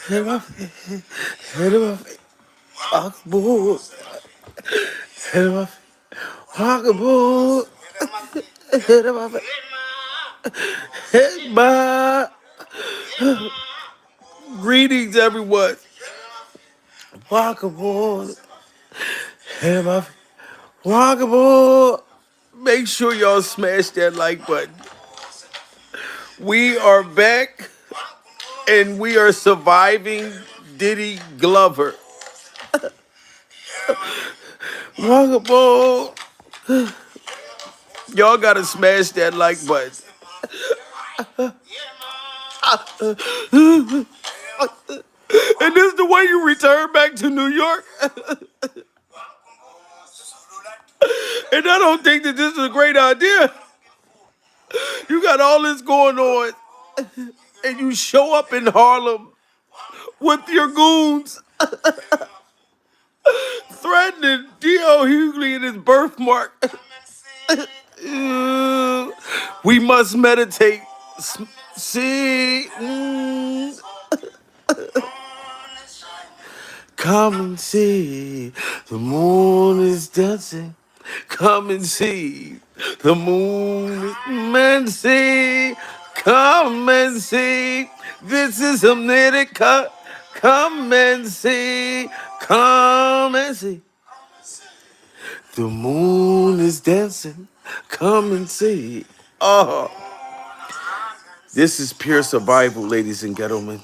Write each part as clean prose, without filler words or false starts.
Hit my face. Hit my face. Walkable. Hit my face. Walkable. Hit my face. Hit my. Greetings, everyone. Walkable. Hit my face. Walkable. Make sure y'all smash that like button. We are back and we are surviving Diddy Glover. Walkable. Y'all gotta smash that like button. And this is the way you return back to New York. And I don't think that this is a great idea. You got all this going on, and you show up in Harlem with your goons threatening D.L. Hughley in his birthmark. We must meditate. See, come and see, the moon is dancing. Come and see, the moon is and see. Come and see, this is a minute cut. Come and see, come and see. The moon is dancing. Come and see. Oh, this is pure survival, ladies and gentlemen.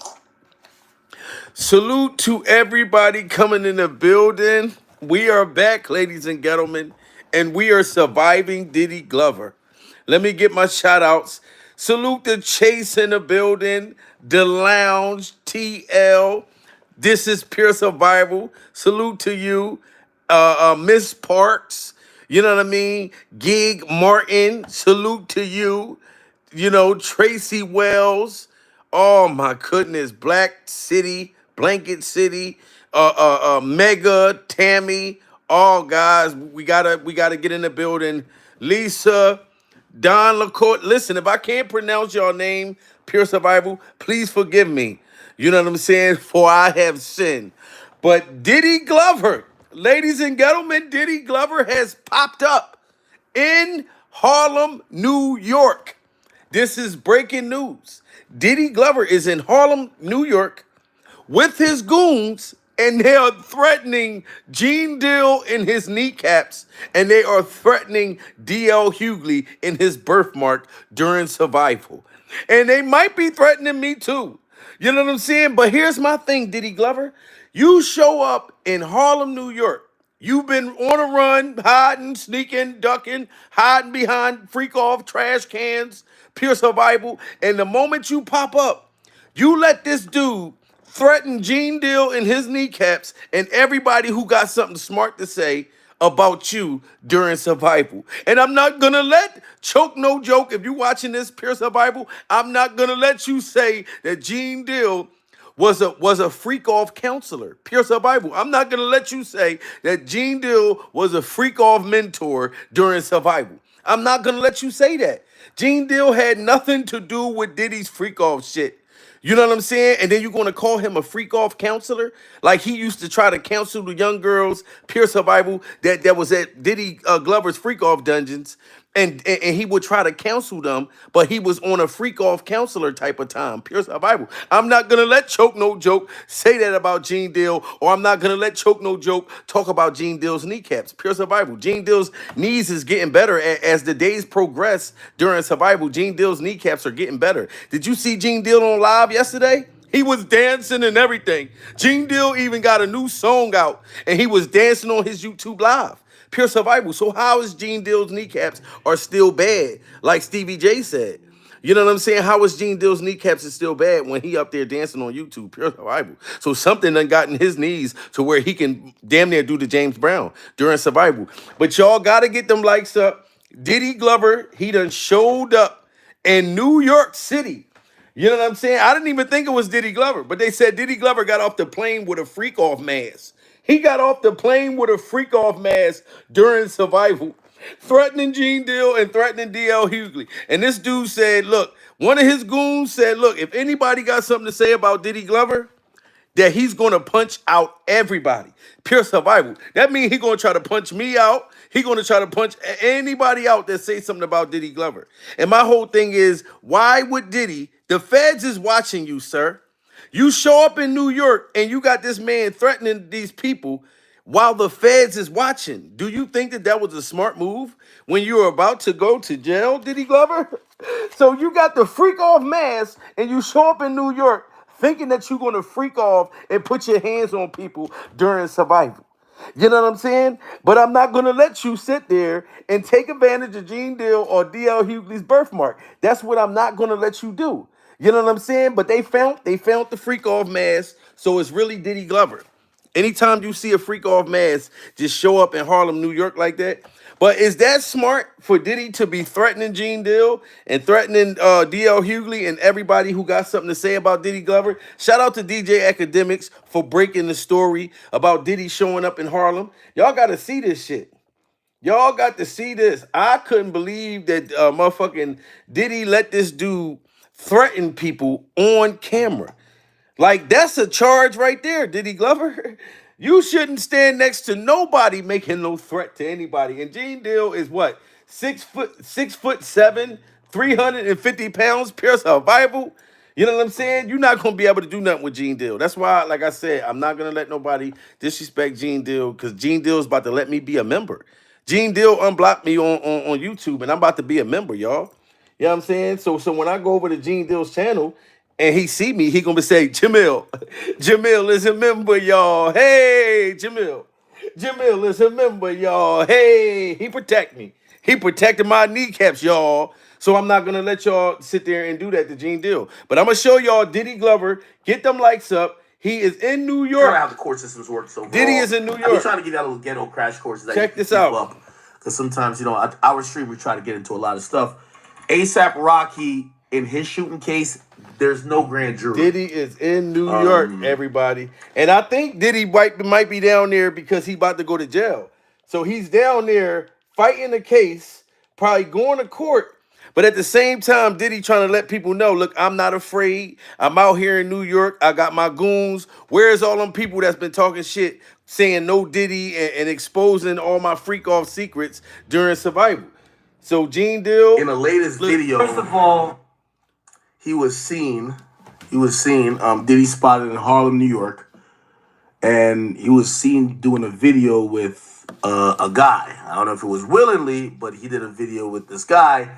Salute to everybody coming in the building. We are back, ladies and gentlemen, and we are surviving Diddy Glover. Let me get my shout outs. Salute to Chase in the building, The Lounge, TL. This is pure survival. Salute to you, Miss Parks. You know what I mean? Gig Martin. Salute to you. You know, Tracy Wells. Oh my goodness, Black City, Blanket City, Mega, Tammy. Oh guys, we gotta get in the building. Lisa, Don LaCourte. Listen, if I can't pronounce your name, Pure Survival, please forgive me. You know what I'm saying? For I have sinned. But Diddy Glover, ladies and gentlemen, Diddy Glover has popped up in Harlem, New York. This is breaking news. Diddy Glover is in Harlem, New York, with his goons, and they are threatening Gene Deal in his kneecaps, and they are threatening D.L. Hughley in his birthmark during survival. And they might be threatening me too. You know what I'm saying? But here's my thing, Diddy Glover. You show up in Harlem, New York. You've been on a run, hiding, sneaking, ducking, hiding behind freak off trash cans, pure survival. And the moment you pop up, you let this dude threaten Gene Deal in his kneecaps and everybody who got something smart to say about you during survival. And I'm not gonna let choke no joke. If you're watching this pure survival, I'm not gonna let you say that Gene Deal was a freak off counselor, pure survival. I'm not gonna let you say that Gene Deal was a freak off mentor during survival. I'm not gonna let you say that. Gene Deal had nothing to do with Diddy's freak off shit. You know what I'm saying? And then you're going to call him a freak off counselor? Like he used to try to counsel the young girls, pure survival, that was at Diddy Glover's freak off dungeons. And he would try to counsel them, but he was on a freak off counselor type of time, pure survival. I'm not going to let Choke No Joke say that about Gene Deal, or I'm not going to let Choke No Joke talk about Gene Deal's kneecaps, pure survival. Gene Deal's knees is getting better as the days progress during survival. Gene Deal's kneecaps are getting better. Did you see Gene Deal on live yesterday? He was dancing and everything. Gene Deal even got a new song out, and he was dancing on his YouTube live. Pure survival. So how is Gene Deal's kneecaps are still bad? Like Stevie J said. You know what I'm saying? How is Gene Deal's kneecaps is still bad when he up there dancing on YouTube? Pure survival. So something done got in his knees to where he can damn near do the James Brown during survival. But y'all gotta get them likes up. Diddy Glover, he done showed up in New York City. You know what I'm saying? I didn't even think it was Diddy Glover, but they said Diddy Glover got off the plane with a freak off mask. He got off the plane with a freak off mask during survival. threatening Gene Deal and threatening DL Hughley. And this dude said, look, one of his goons said, look, if anybody got something to say about Diddy Glover, that he's gonna punch out everybody. Pure survival. That means he's gonna try to punch me out. He's gonna try to punch anybody out that say something about Diddy Glover. And my whole thing is, why would Diddy? The feds is watching you, sir. You show up in New York and you got this man threatening these people while the feds is watching. Do you think that that was a smart move when you were about to go to jail, Diddy Glover? So you got the freak off mask and you show up in New York thinking that you're going to freak off and put your hands on people during survival. You know what I'm saying? But I'm not going to let you sit there and take advantage of Gene Deal or DL Hughley's birthmark. That's what I'm not going to let you do. You know what I'm saying? But they found the freak off mask, so it's really Diddy Glover. Anytime you see a freak off mask just show up in Harlem, New York like that. But is that smart for Diddy to be threatening Gene Deal and threatening DL Hughley and everybody who got something to say about Diddy Glover? Shout out to DJ Academics for breaking the story about Diddy showing up in Harlem. Y'all got to see this shit. Y'all got to see this. I couldn't believe that motherfucking Diddy let this dude threaten people on camera. Like, that's a charge right there, Diddy Glover. You shouldn't stand next to nobody making no threat to anybody. And Gene Deal is what? 6'7", 350 pounds, pure survival. You know what I'm saying? You're not gonna be able to do nothing with Gene Deal. That's why, like I said, I'm not gonna let nobody disrespect Gene Deal because Gene Deal is about to let me be a member. Gene Deal unblocked me on YouTube, and I'm about to be a member, y'all. You know what I'm saying? So when I go over to Gene Deal's channel and he see me, he gonna be say, Jamil, Jamil is a member, y'all. Hey, Jamil is a member, y'all. Hey, he protect me. He protected my kneecaps, y'all. So I'm not gonna let y'all sit there and do that to Gene Deal. But I'm gonna show y'all Diddy Glover. Get them likes up. He is in New York. How the court systems work. So Diddy is in New York. I've been trying to give y'all little ghetto crash courses. That Check this out. Because sometimes, our stream, we try to get into a lot of stuff. ASAP Rocky, in his shooting case, there's no grand jury. Diddy is in New York, everybody. And I think Diddy might be down there because he about to go to jail. So he's down there fighting the case, probably going to court. But at the same time, Diddy trying to let people know, look, I'm not afraid. I'm out here in New York. I got my goons. Where's all them people that's been talking shit, saying no Diddy and exposing all my freak off secrets during survival? So Gene Deal, in the latest video, first of all, he was seen. Diddy spotted in Harlem, New York, and he was seen doing a video with a guy. I don't know if it was willingly, but he did a video with this guy,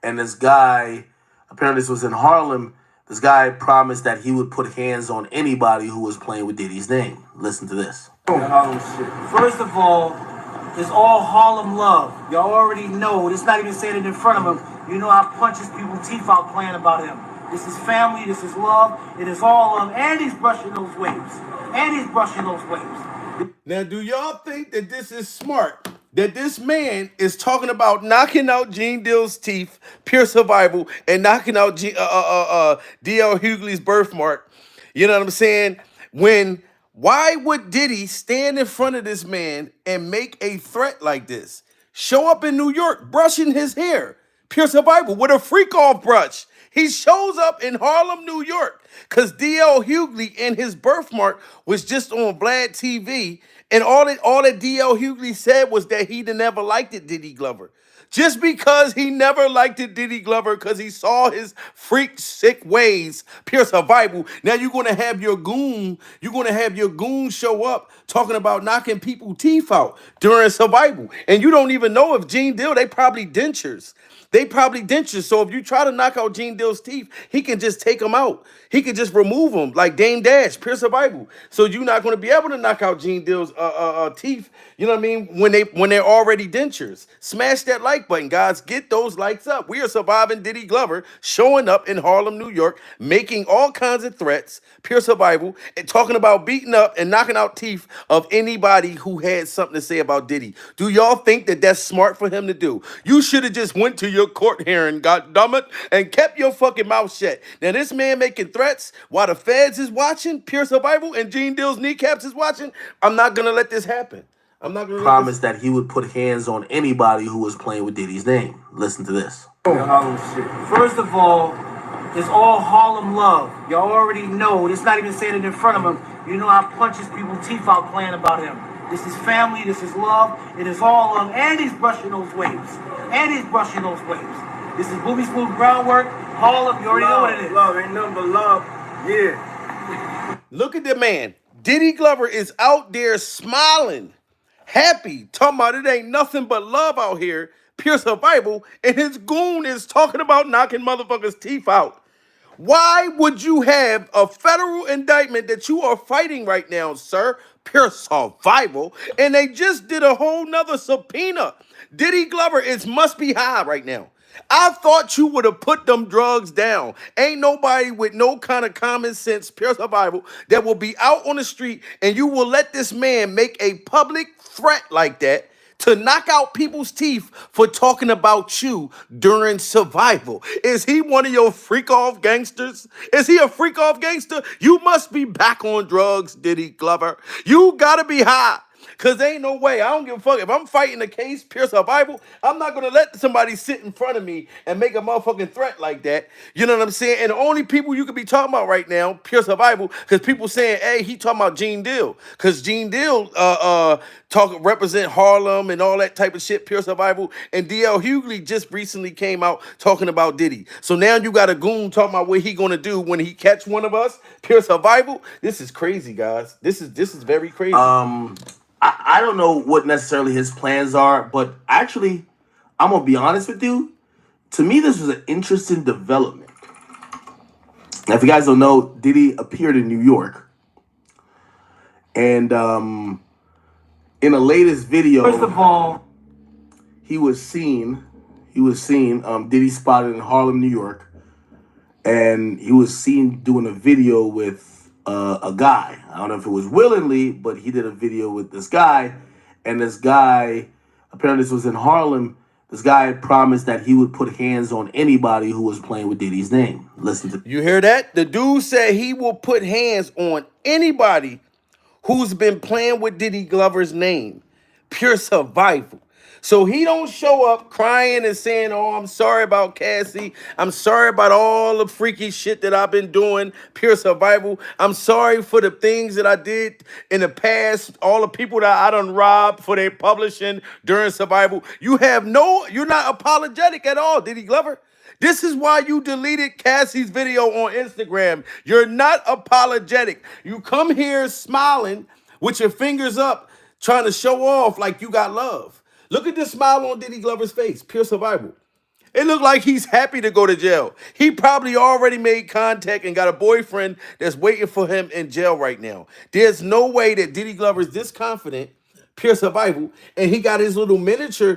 and this guy, apparently this was in Harlem. This guy promised that he would put hands on anybody who was playing with Diddy's name. Listen to this. First of all, it's all Harlem love. Y'all already know. It's not even saying it in front of him. You know I punches people's teeth out playing about him. This is family. This is love. It is all and he's brushing those waves. Now, do y'all think that this is smart? That this man is talking about knocking out Gene Deal's teeth, pure survival, and knocking out DL Hughley's birthmark. You know what I'm saying? Why would Diddy stand in front of this man and make a threat like this? Show up in New York brushing his hair, pure survival, with a freak off brush. He shows up in Harlem, New York, because DL Hughley and his birthmark was just on Vlad TV. And all that DL Hughley said was that he never liked it, Diddy Glover. Just because he never liked it, Diddy Glover, because he saw his freak sick ways, pure survival. Now you're gonna have your goon show up talking about knocking people's teeth out during survival. And you don't even know if Gene Deal, they probably dentures. So if you try to knock out Gene Deal's teeth, he can just take them out. He can just remove them like Dame Dash, pure survival. So you're not going to be able to knock out Gene Deal's teeth. You know what I mean? When they're already dentures. Smash that like button, guys. Get those likes up. We are surviving Diddy Glover showing up in Harlem, New York, making all kinds of threats, pure survival, and talking about beating up and knocking out teeth of anybody who had something to say about Diddy. Do y'all think that that's smart for him to do? You should have just went to your court hearing, goddammit, and kept your fucking mouth shut. Now this man making threats while the feds is watching, pure survival, and Gene Deal's kneecaps is watching. I'm not gonna let this happen. I'm not gonna let this. promised that he would put hands on anybody who was playing with Diddy's name. Listen to this. Harlem shit. First of all, it's all Harlem love. Y'all already know. It's not even saying it in front of him. You know I punches people's teeth out playing about him. This is family. This is love. It is all love. And he's brushing those waves. And he's brushing those waves. This is booby smooth groundwork. Harlem, you already know what it is. Love ain't nothing but love. Yeah. Look at the man. Diddy Glover is out there smiling, happy, talking about it ain't nothing but love out here, pure survival, and his goon is talking about knocking motherfuckers' teeth out. Why would you have a federal indictment that you are fighting right now, sir? Pure survival. And they just did a whole nother subpoena. Diddy Glover is must be high right now. I thought you would have put them drugs down. Ain't nobody with no kind of common sense, pure survival, that will be out on the street and you will let this man make a public threat like that to knock out people's teeth for talking about you during survival. Is he one of your freak off gangsters? Is he a freak off gangster? You must be back on drugs, Diddy Glover. You gotta be high. Cause ain't no way. I don't give a fuck. If I'm fighting a case, pure survival, I'm not gonna let somebody sit in front of me and make a motherfucking threat like that. You know what I'm saying? And the only people you could be talking about right now, pure survival, because people saying, hey, he talking about Gene Deal. Cause Gene Deal represent Harlem and all that type of shit, pure survival. And DL Hughley just recently came out talking about Diddy. So now you got a goon talking about what he gonna do when he catch one of us, pure survival. This is crazy, guys. This is very crazy. I don't know what necessarily his plans are, but actually, I'm gonna be honest with you. To me, this was an interesting development. Now, if you guys don't know, Diddy appeared in New York, and in the latest video, First of all, he was seen. Diddy spotted in Harlem, New York, and he was seen doing a video with a guy. I don't know if it was willingly, but he did a video with this guy, and this guy, apparently this was in Harlem, this guy promised that he would put hands on anybody who was playing with Diddy's name. Listen to You hear that? The dude said he will put hands on anybody who's been playing with Diddy Glover's name. Pure survival. So he don't show up crying and saying, oh, I'm sorry about Cassie. I'm sorry about all the freaky shit that I've been doing. Pure survival. I'm sorry for the things that I did in the past. All the people that I done robbed for their publishing during survival. You're not apologetic at all, Diddy Glover. This is why you deleted Cassie's video on Instagram. You're not apologetic. You come here smiling with your fingers up, trying to show off like you got love. Look at the smile on Diddy Glover's face. Pure survival. It looked like he's happy to go to jail. He probably already made contact and got a boyfriend that's waiting for him in jail right now. There's no way that Diddy Glover is this confident, pure survival, and he got his little miniature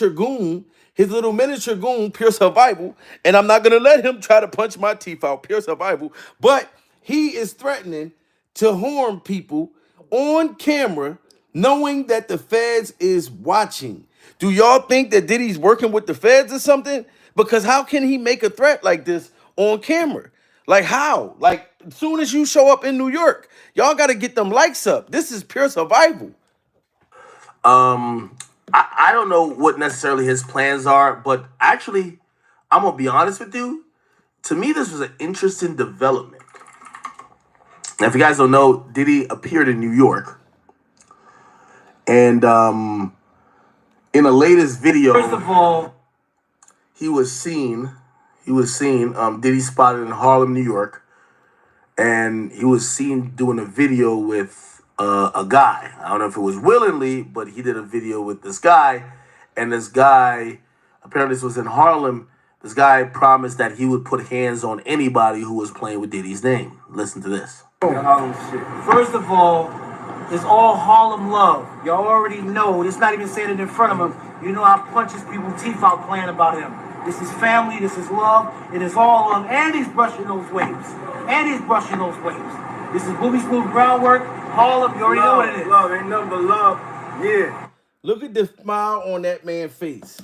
goon, pure survival, and I'm not gonna let him try to punch my teeth out, pure survival. But he is threatening to harm people on camera, knowing that the feds is watching. Do y'all think that Diddy's working with the feds or something? Because how can he make a threat like this on camera? Like how? Like as soon as you show up in New York, y'all got to get them likes up. This is pure survival. I don't know what necessarily his plans are, but actually, I'm gonna be honest with you. To me, this was an interesting development. Now, if you guys don't know, Diddy appeared in New York, and in the latest video, first of all, he was seen. Diddy spotted in Harlem, New York, and he was seen doing a video with a guy. I don't know if it was willingly, but he did a video with this guy, and this guy, apparently this was in Harlem, this guy promised that he would put hands on anybody who was playing with Diddy's name. Listen to this. Harlem shit. First of all, it's all Harlem love. Y'all already know. It's not even saying it in front of him. You know I punches people's teeth out playing about him. This is family. This is love. It is all love. And he's brushing those waves. This is booby smooth groundwork. Harlem, you already know what it is. Love ain't nothing but love. Yeah. Look at the smile on that man's face.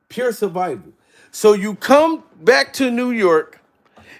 Pure survival. So you come back to New York.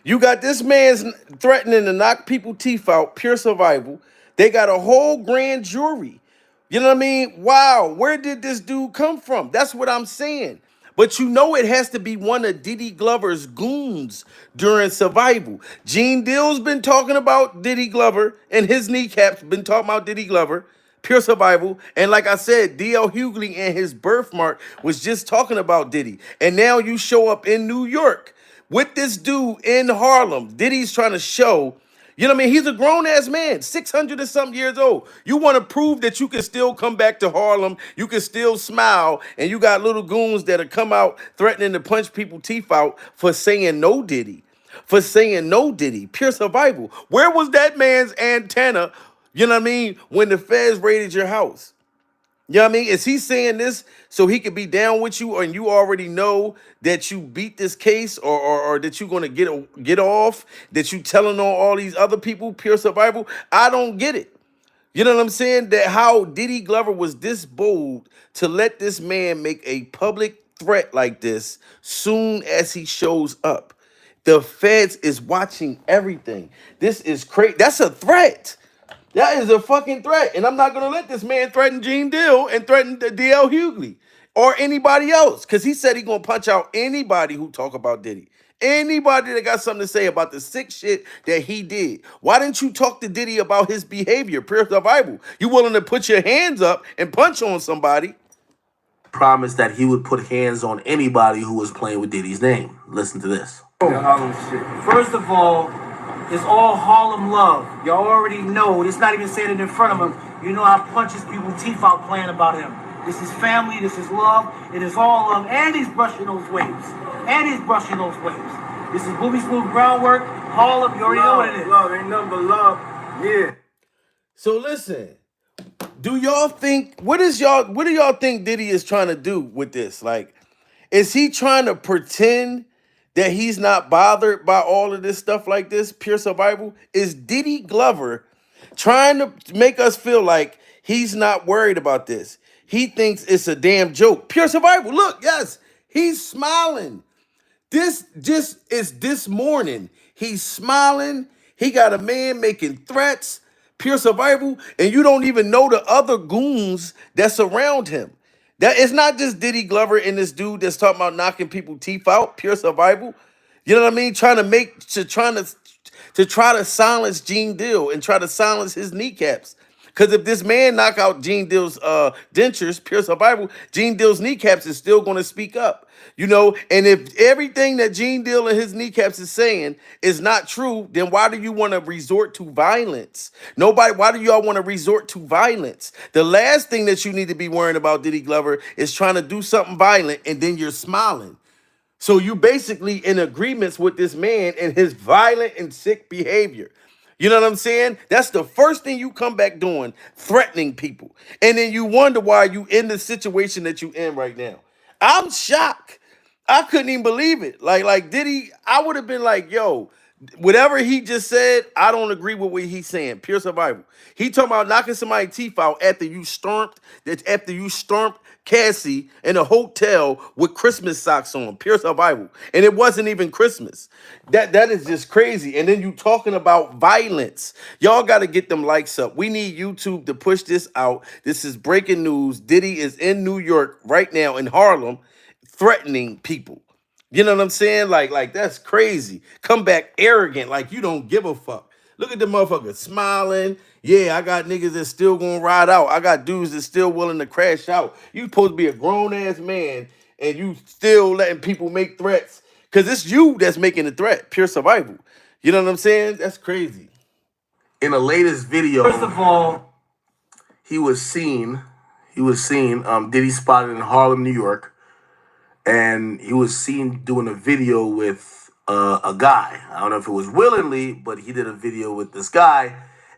You got this man's threatening to knock people's teeth out. Pure survival. They got a whole grand jury You know what I mean? Wow, where did this dude come from? That's what I'm saying. But you know it has to be one of Diddy Glover's goons during survival. Gene Deal's been talking about Diddy Glover, and his kneecaps been talking about Diddy Glover, pure survival. And like I said, DL Hughley and his birthmark was just talking about Diddy. And now you show up in New York with this dude in Harlem. Diddy's trying to show, you know what I mean? He's a grown ass man, 600 and something years old. You want to prove that you can still come back to Harlem, you can still smile, and you got little goons that'll come out threatening to punch people teeth out for saying no Diddy. For saying no Diddy. Pure survival. Where was that man's antenna, you know what I mean, when the feds raided your house? You know what I mean? Is he saying this so he could be down with you, and you already know that you beat this case, or that you're gonna get off, that you telling on all these other people, pure survival? I don't get it. You know what I'm saying? That how Diddy Glover was this bold to let this man make a public threat like this soon as he shows up. The feds is watching everything. This is crazy. That's a threat. That is a fucking threat. And I'm not going to let this man threaten Gene Deal and threaten the DL Hughley or anybody else. Because he said he going to punch out anybody who talk about Diddy. Anybody that got something to say about the sick shit that he did. Why didn't you talk to Diddy about his behavior, pure survival? You willing to put your hands up and punch on somebody? Promised that he would put hands on anybody who was playing with Diddy's name. Listen to this. Harlem shit. First of all, it's all Harlem love. Y'all already know. It's not even saying it in front of him. You know I punches people teeth out playing about him. This is family. This is love. It is all love. And he's brushing those waves. And he's brushing those waves. This is booby smooth groundwork. Harlem, you already know what it is. Love, ain't nothing but love. Yeah. So listen, do y'all think, what do y'all think Diddy is trying to do with this? Like, is he trying to pretend that he's not bothered by all of this stuff like this, pure survival? Is Diddy Glover trying to make us feel like he's not worried about this? He thinks it's a damn joke. Pure survival. Look, yes, he's smiling. This just is this morning. He's smiling. He got a man making threats, pure survival, and you don't even know the other goons that surround him. That it's not just Diddy Glover and this dude that's talking about knocking people teeth out, pure survival. You know what I mean? Try to silence Gene Deal and try to silence his kneecaps. Because if this man knock out Gene Deal's dentures, pure survival, Gene Deal's kneecaps is still going to speak up. You know, and if everything that Gene Deal and his kneecaps is saying is not true, then why do you want to resort to violence? Why do y'all want to resort to violence? The last thing that you need to be worrying about, Diddy Glover, is trying to do something violent and then you're smiling. So you basically in agreements with this man and his violent and sick behavior. You know what I'm saying? That's the first thing you come back doing, threatening people. And then you wonder why you in the situation that you in right now. I'm shocked. I couldn't even believe it. Like Diddy, I would have been like, yo, whatever he just said, I don't agree with what he's saying. Pure survival. He talking about knocking somebody's teeth out after you stormed Cassie in a hotel with Christmas socks on. Pure survival. And it wasn't even Christmas. That is just crazy. And then you talking about violence. Y'all got to get them likes up. We need YouTube to push this out. This is breaking news. Diddy is in New York right now in Harlem threatening people. You know what I'm saying? Like that's crazy. Come back arrogant, like you don't give a fuck. Look at the motherfucker smiling. Yeah, I got niggas that's still gonna ride out. I got dudes that's still willing to crash out. You supposed to be a grown ass man and you still letting people make threats because it's you that's making the threat. Pure survival. You know what I'm saying? That's crazy. In the latest video, First of all, he was seen, Diddy spotted in Harlem, New York, and he was seen doing a video with a guy. I don't know if it was willingly, but he did a video with this guy,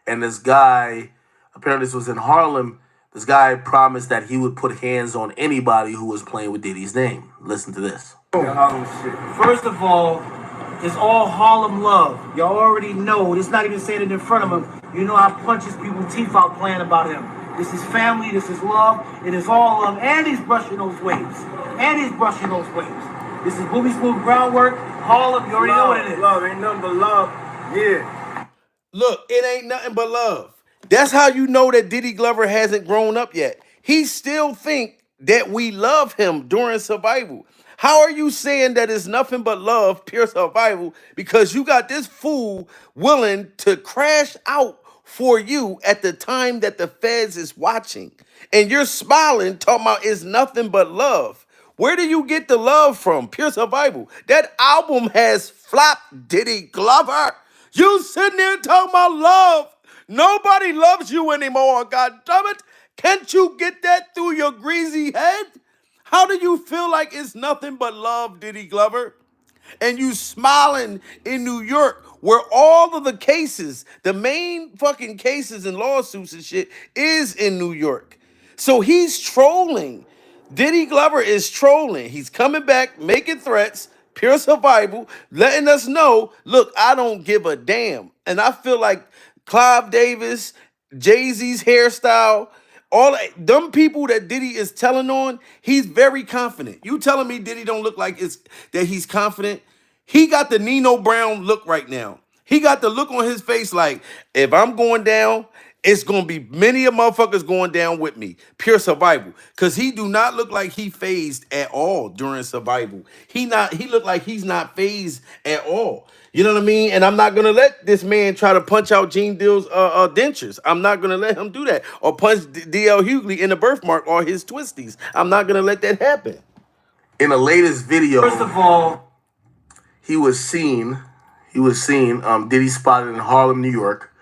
and this guy, apparently this was in Harlem, this guy promised that he would put hands on anybody who was playing with Diddy's name. Listen to this. Harlem shit. first of all, it's all Harlem love. Y'all already know. It's not even saying it in front of him. You know I punches people teeth out playing about him. This is family. This is love. It is all love. And he's brushing those waves. And he's brushing those waves. This is booby smooth groundwork. Harlem, you already know what it is. Love, ain't nothing but love. Yeah. Look, it ain't nothing but love. That's how you know that Diddy Glover hasn't grown up yet. He still think that we love him during survival. How are you saying that it's nothing but love, pure survival, because you got this fool willing to crash out for you at the time that the feds is watching? And you're smiling, talking about it's nothing but love. Where do you get the love from? Pure survival. That album has flopped Diddy Glover. You sitting there talking about love. Nobody loves you anymore, god damn it. Can't you get that through your greasy head? How do you feel like it's nothing but love, Diddy Glover? And you smiling in New York where all of the cases, the main fucking cases and lawsuits and shit is in New York. So he's trolling. Diddy Glover is trolling. He's coming back, making threats, pure survival, letting us know, look, I don't give a damn. And I feel like Clive Davis, Jay-Z's hairstyle, all them people that Diddy is telling on, he's very confident. You telling me Diddy don't look like it's that he's confident? He got the Nino Brown look right now. He got the look on his face like, if I'm going down, it's gonna be many of motherfuckers going down with me. Pure survival. Cause he do not look like he phased at all during survival. He look like he's not phased at all. You know what I mean? And I'm not gonna let this man try to punch out Gene Deal's dentures. I'm not gonna let him do that. Or punch DL Hughley in the birthmark or his twisties. I'm not gonna let that happen. In the latest video, First of all, he was seen. Diddy spotted in Harlem, New York,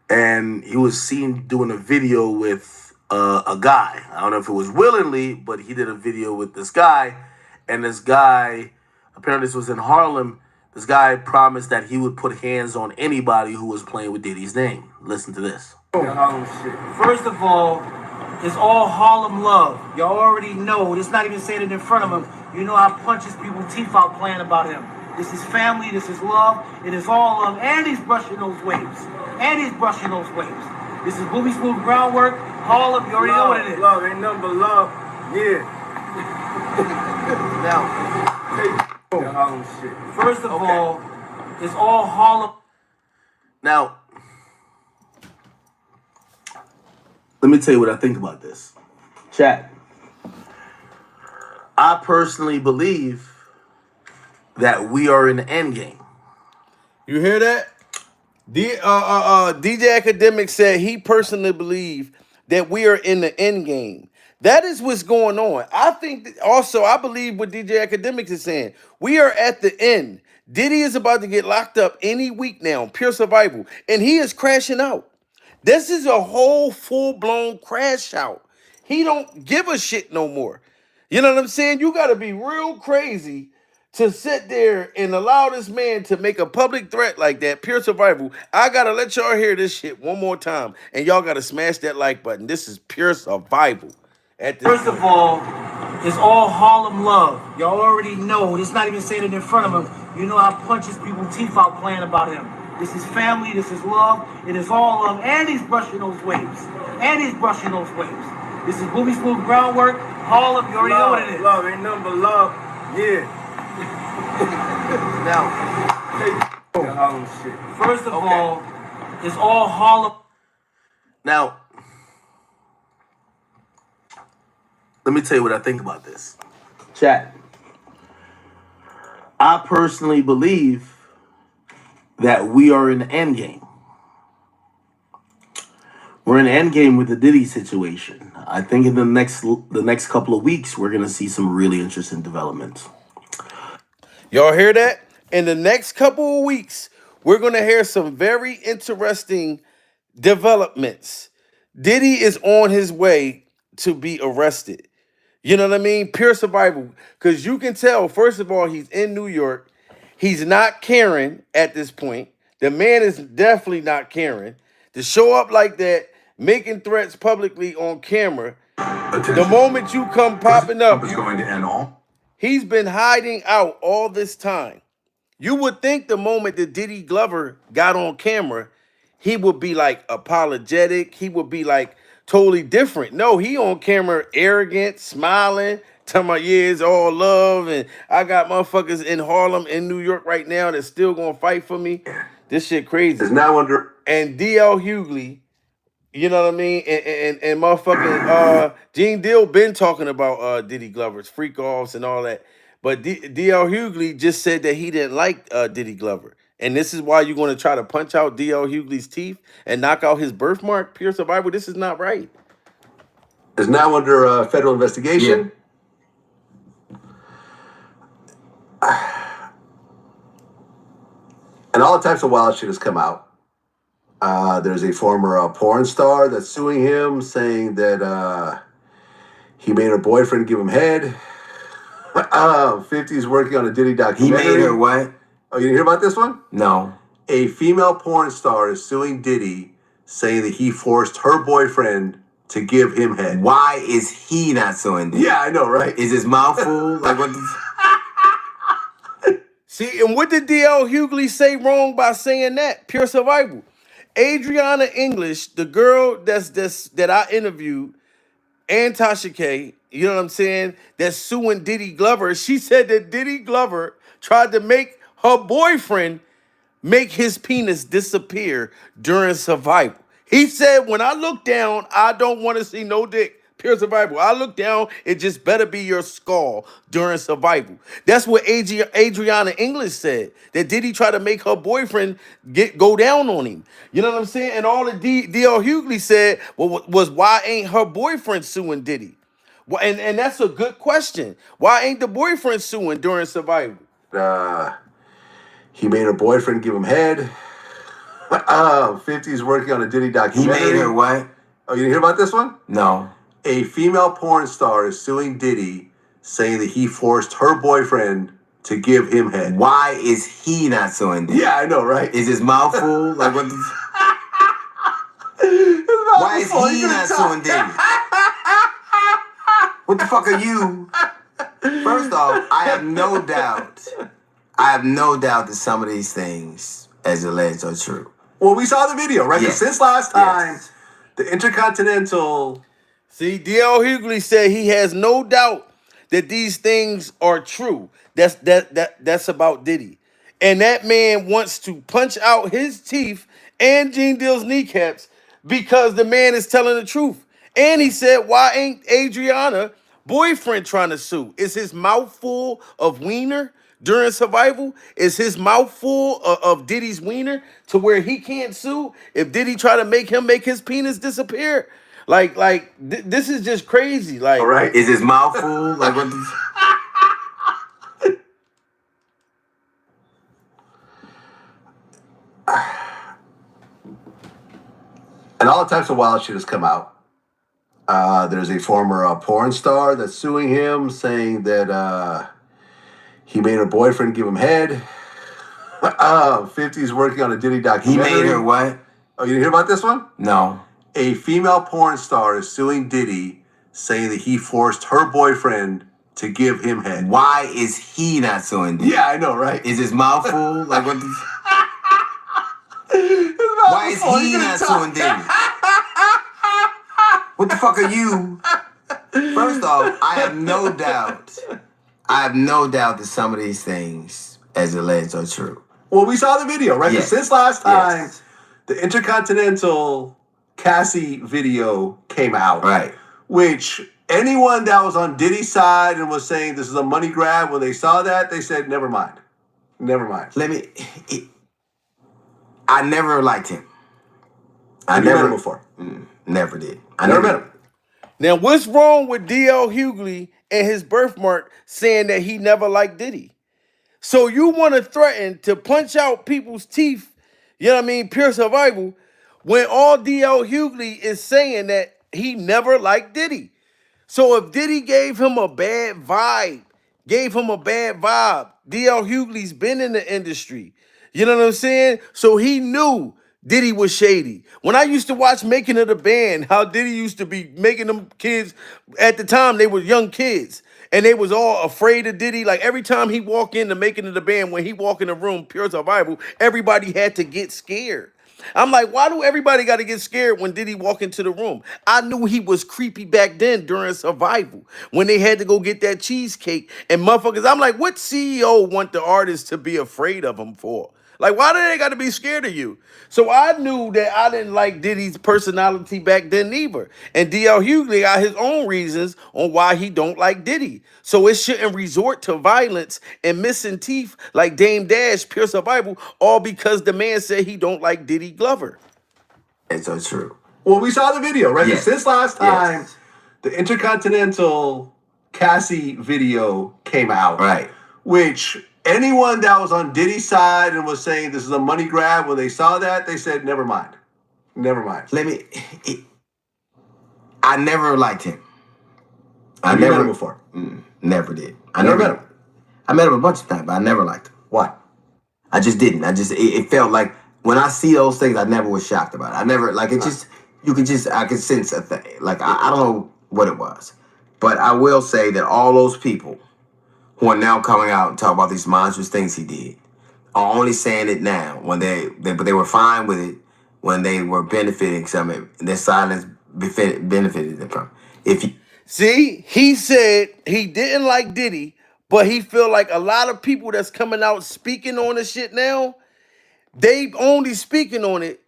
and he was seen doing a video with a guy. I don't know if it was willingly, but he did a video with this guy, and this guy, apparently this was in Harlem. This guy promised that he would put hands on anybody who was playing with Diddy's name. Listen to this. Harlem shit. first of all, it's all Harlem love. Y'all already know. It's not even saying it in front of him. You know I punches people's teeth out playing about him. This is family. This is love. It is all love. And he's brushing those waves. This is booby smooth groundwork. Harlem, you already know what it is. Love ain't nothing but love. Yeah. Now, Harlem shit. first of all, it's all Harlem. Now, let me tell you what I think about this. Chat. I personally believe that we are in the endgame. You hear that? DJ Academic said he personally believed that we are in the end game. That is what's going on. I think also I believe what DJ Academics is saying. We are at the end. Diddy is about to get locked up any week now, pure survival, and he is crashing out. This is a whole full-blown crash out. He don't give a shit no more. You know what I'm saying? You got to be real crazy to sit there and allow this man to make a public threat like that, pure survival. I got to let y'all hear this shit one more time, and y'all got to smash that like button. This is pure survival. First of all, it's all Harlem love. Y'all already know. It's not even saying it in front of him. You know I punches people's teeth out playing about him. This is family. This is love. It is all love. And he's brushing those waves. This is booby smooth groundwork. Harlem, you already know what it is. Love ain't nothing but love. Yeah. Now, Harlem shit. first of all, it's all Harlem. Now, let me tell you what I think about this. Chat. I personally believe that we are in the end game. We're in the end game with the Diddy situation. I think in the next couple of weeks, we're going to see some really interesting developments. Y'all hear that? In the next couple of weeks, we're going to hear some very interesting developments. Diddy is on his way to be arrested. You know what I mean? Pure survival. Because you can tell, first of all, he's in New York. He's not caring at this point. The man is definitely not caring. To show up like that, making threats publicly on camera, Attention. the moment you come popping up, Is going to end all. he's been hiding out all this time. You would think the moment that Diddy Glover got on camera, he would be like apologetic. He would be like totally different. No, he on camera arrogant, smiling, talking about, yeah, it's all love. And I got motherfuckers in Harlem, in New York right now that's still going to fight for me. This shit crazy. Is now under. And DL Hughley You know what I mean? And motherfucking Gene Deal been talking about Diddy Glover's freak offs and all that. But DL Hughley just said that he didn't like Diddy Glover. And this is why you're going to try to punch out DL Hughley's teeth and knock out his birthmark, pure survival. This is not right. Is now under federal investigation. And all types of wild shit has come out. There's a former porn star that's suing him, saying that he made her boyfriend give him head. 50's working on a Diddy documentary. He made her what? Oh, you didn't hear about this one? No. A female porn star is suing Diddy, saying that he forced her boyfriend to give him head. Why is he not suing Diddy? Yeah, I know, right? Is his mouth full? Like what the... See, and what did DL Hughley say wrong by saying that? Pure survival. Adriana English, the girl that I interviewed, and Tasha K, you know what I'm saying, that's suing Diddy Glover, she said that Diddy Glover tried to make her boyfriend make his penis disappear during survival. He said, when I look down, I don't want to see no dick. Pure survival. I look down, it just better be your skull during survival. That's what Adriana English said. That Diddy tried to make her boyfriend go down on him. You know what I'm saying? And all the DL Hughley said was why ain't her boyfriend suing Diddy? Well, and that's a good question. Why ain't the boyfriend suing during survival? He made her boyfriend give him head. 50's working on a Diddy documentary. He made her what? Oh, you didn't hear about this one? No. A female porn star is suing Diddy, saying that he forced her boyfriend to give him head. Why is he not suing Diddy? Yeah, I know, right? Is his mouth full? Like what the... Why is he not suing Diddy? What the fuck are you? First off, I have no doubt that some of these things, as alleged, are true. Well, we saw the video, right? Yes. Since last time, Yes. the Intercontinental... See, DL Hughley said he has no doubt that these things are true. That's about Diddy. And that man wants to punch out his teeth and Gene Deal's kneecaps because the man is telling the truth. And he said, why ain't Adriana boyfriend trying to sue? Is his mouth full of wiener during survival? Is his mouth full of Diddy's wiener to where he can't sue if Diddy try to make him make his penis disappear? This is just crazy. Like, All right. Is his mouth full? Like what the... And all types of wild shit has come out. There's a former porn star that's suing him, saying that he made her boyfriend give him head. 50's working on a Diddy He documentary. made her what? Oh, you didn't hear about this one? No. A female porn star is suing Diddy, saying that he forced her boyfriend to give him head. Why is he not suing Diddy? Yeah, I know, right? Is his mouth full? Like what the... Why is he not suing Diddy? What the fuck are you? First off, I have no doubt that some of these things, as alleged, are true. Well, we saw the video, right? Yes. Since last time, Yes. the Intercontinental Cassie video came out. Right. Which anyone that was on Diddy's side and was saying this is a money grab, when they saw that, they said, never mind. Never mind. I never liked him. I Have you met never him before? Never did. I never met him. now what's wrong with DL Hughley and his birthmark saying that he never liked Diddy? So you want to threaten to punch out people's teeth, you know what I mean, pure survival, when all DL Hughley is saying that he never liked Diddy. So if Diddy gave him a bad vibe, DL Hughley's been in the industry. You know what I'm saying? So he knew Diddy was shady. When I used to watch Making of the Band, how Diddy used to be making them kids, at the time they were young kids, and they was all afraid of Diddy. Like every time he walked in the Making of the Band, when he walked in the room, pure survival, everybody had to get scared. I'm like, why do everybody got to get scared when Diddy walk into the room? I knew he was creepy back then during survival when they had to go get that cheesecake and motherfuckers. I'm like, what CEO want the artist to be afraid of him for? Like, why do they got to be scared of you? So I knew that I didn't like Diddy's personality back then either. And DL Hughley got his own reasons on why he don't like Diddy. So it shouldn't resort to violence and missing teeth like Dame Dash, Pure Survival, all because the man said he don't like Diddy Glover. It's so true. Well, we saw the video, right? Yes. Since last time, Yes. the Intercontinental Cassie video came out. Right. Which anyone that was on Diddy's side and was saying this is a money grab, when they saw that, they said, never mind. Never mind. I never liked him. Have you met him before? Never did. I never met him. I met him a bunch of times, but I never liked him. Why? I just didn't. It felt like when I see those things, I never was shocked about it. I never, like, I could sense a thing. Like, I don't know what it was. But I will say that all those people who are now coming out and talk about these monstrous things he did are only saying it now when but they were fine with it when they were benefiting from it. Their silence benefited them from it. See, he said he didn't like Diddy, but he feel like a lot of people that's coming out speaking on the shit now, they only speaking on it.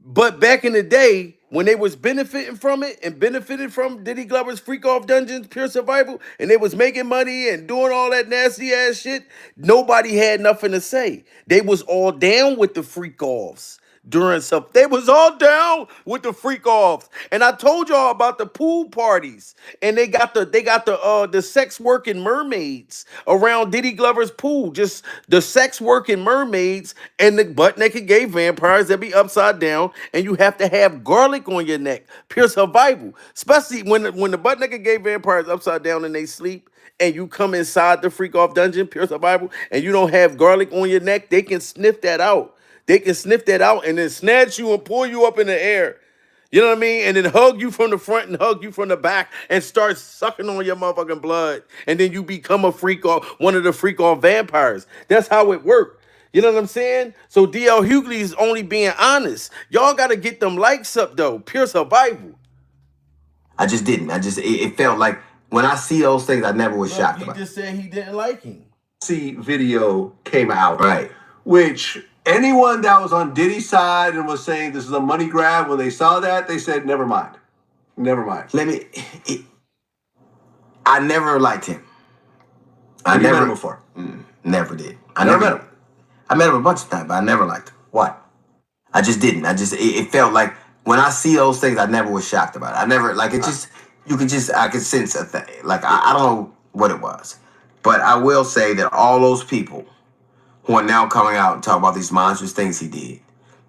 But back in the day, when they was benefiting from it and benefited from Diddy Glover's Freak Off Dungeons, Pure Survival, and they was making money and doing all that nasty ass shit, nobody had nothing to say. They was all down with the freak offs. During some, they was all down with the freak offs, and I told y'all about the pool parties, and they got the sex working mermaids around Diddy Glover's pool, just the sex working mermaids and the butt naked gay vampires that be upside down, and you have to have garlic on your neck, Pure Survival, especially when the butt naked gay vampires upside down and they sleep. And you come inside the freak off dungeon, Pure Survival, and you don't have garlic on your neck, they can sniff that out. They can sniff that out and then snatch you and pull you up in the air. You know what I mean? And then hug you from the front and hug you from the back and start sucking on your motherfucking blood. And then you become a freak off, one of the freak off vampires. That's how it worked. You know what I'm saying? So DL Hughley is only being honest. Y'all got to get them likes up, though. Pure Survival. I just didn't. It felt like when I see those things, I never was shocked about it. He just said he didn't like him. See, video came out. Right. Which anyone that was on Diddy's side and was saying this is a money grab, when they saw that, they said, never mind. Never mind. I never liked him. Have you met him before? Never did. I never met him. I met him a bunch of times, but I never liked him. Why? I just didn't. It felt like when I see those things, I never was shocked about it. I never, like, I could sense a thing. Like, I don't know what it was. But I will say that all those people who are now coming out and talk about these monstrous things he did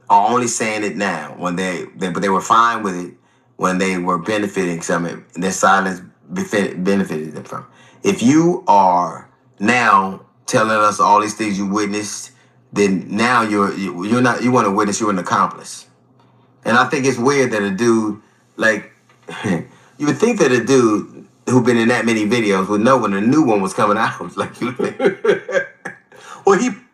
are only saying it now when but they were fine with it when they were benefiting from it. Their silence benefited them from it. If you are now telling us all these things you witnessed, then now you want to witness, you're an accomplice. And I think it's weird that a dude, like, you would think that a dude who been in that many videos would know when a new one was coming out. Like, you think.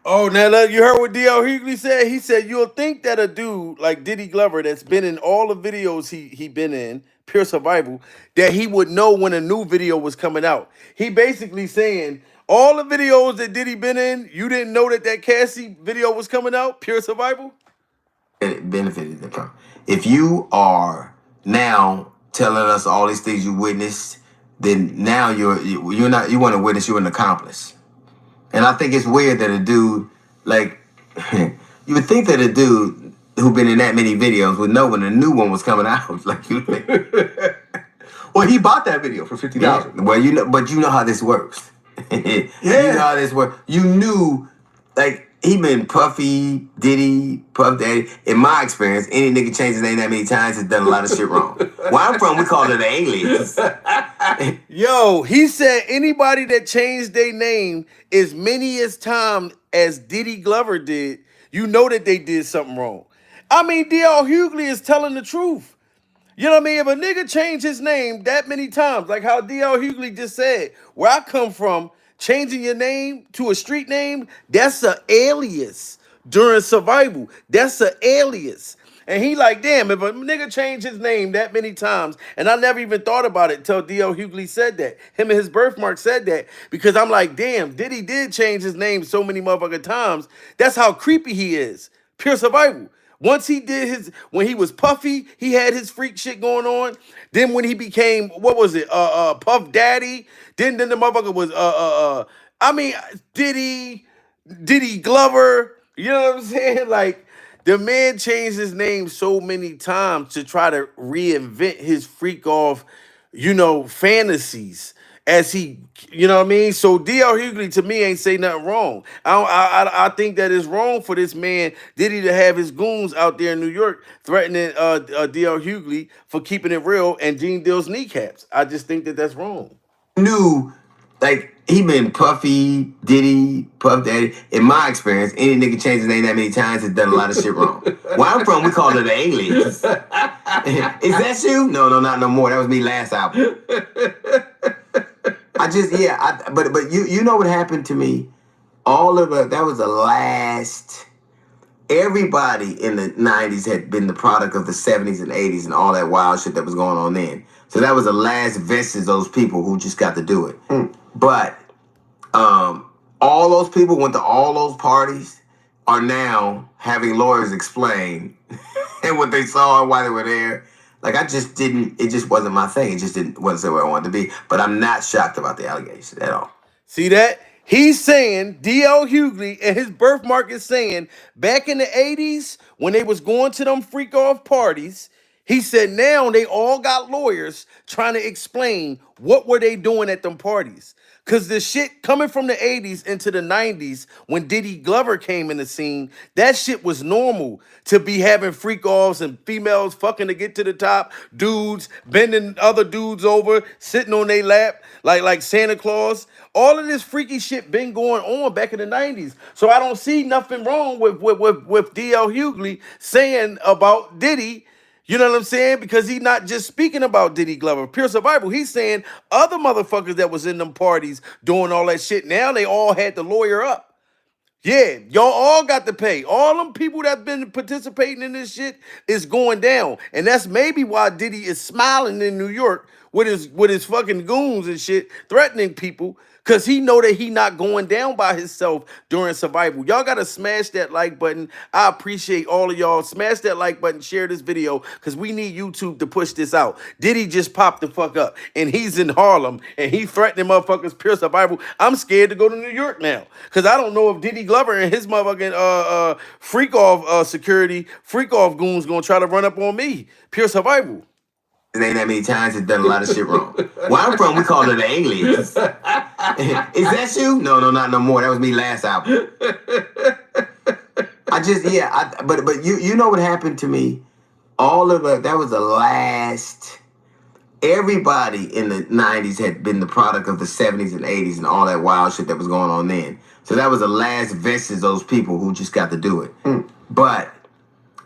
Well, now look, you heard what DL Hughley said? He said you'll think that a dude like Diddy Glover that's been in all the videos he been in, Pure Survival, that he would know when a new video was coming out. He basically saying all the videos that Diddy been in, you didn't know that Cassie video was coming out, Pure Survival? It benefited them from. If you are now telling us all these things you witnessed, then now you want to witness, you're an accomplice. And I think it's weird that a dude, like, you would think that a dude who been in that many videos would know when a new one was coming out. Like, you think. Well, he bought that video for $50,000. Yeah. Well, but you know how this works. Yeah. You know how this works. You knew, like, he been Puffy, Diddy, Puff Daddy. In my experience, any nigga changed his name that many times has done a lot of shit wrong. Where I'm from, we call it an alias. Yo, he said anybody that changed their name as many as time as Diddy Glover did, you know that they did something wrong. I mean, DL Hughley is telling the truth. You know what I mean? If a nigga changed his name that many times, like how DL Hughley just said, where I come from, changing your name to a street name, that's an alias during survival. That's an alias. And he like, damn, if a nigga changed his name that many times, and I never even thought about it until D.L. Hughley said that. Him and his birthmark said that. Because I'm like, damn, Diddy did change his name so many motherfucking times. That's how creepy he is. Pure survival. Once he did when he was Puffy, he had his freak shit going on. Then when he became, what was it, Puff Daddy. Then the motherfucker was, I mean, Diddy Glover. You know what I'm saying? Like, the man changed his name so many times to try to reinvent his freak off, fantasies as he, you know what I mean? So D.L. Hughley to me ain't say nothing wrong. I think that it's wrong for this man Diddy to have his goons out there in New York threatening D.L. Hughley for keeping it real and Gene Deal's kneecaps. I just think that that's wrong. Knew, like, he been Puffy, Diddy, Puff Daddy. In my experience, any nigga changed his name that many times has done a lot of shit wrong. Where I'm from, we call it an alias. Is that you? No, not no more. That was me last album. But you know what happened to me? That was the last. Everybody in the 90s had been the product of the 70s and 80s and all that wild shit that was going on then. So that was the last vestige of those people who just got to do it. But all those people went to all those parties are now having lawyers explain and what they saw and why they were there. Like, it just wasn't my thing. Wasn't where I wanted to be. But I'm not shocked about the allegations at all. See that? He's saying, D.L. Hughley and his birthmark is saying, back in the 80s, when they was going to them freak off parties, he said now they all got lawyers trying to explain what were they doing at them parties. Because the shit coming from the 80s into the 90s, when Diddy Glover came in the scene, that shit was normal to be having freak offs and females fucking to get to the top, dudes bending other dudes over, sitting on their lap like Santa Claus. All of this freaky shit been going on back in the 90s. So I don't see nothing wrong with D.L. Hughley saying about Diddy. You know what I'm saying? Because he's not just speaking about Diddy Glover, pure survival. He's saying other motherfuckers that was in them parties doing all that shit. Now they all had to lawyer up. Yeah, y'all all got to pay. All them people that been participating in this shit is going down. And that's maybe why Diddy is smiling in New York with his fucking goons and shit, threatening people. Cause he know that he not going down by himself during survival. Y'all gotta smash that like button. I appreciate all of y'all. Smash that like button, share this video, cause we need YouTube to push this out. Diddy just popped the fuck up, and he's in Harlem, and he threatening motherfuckers pure survival. I'm scared to go to New York now, cause I don't know if Diddy Glover and his motherfucking freak off security, freak off goons gonna try to run up on me. Pure survival. It ain't that many times it's done a lot of shit wrong. Where I'm from, we call it an alias. Is that you? No, not no more. That was me last album. But you know what happened to me? That was the last. Everybody in the 90s had been the product of the 70s and 80s and all that wild shit that was going on then. So that was the last vestige of those people who just got to do it. But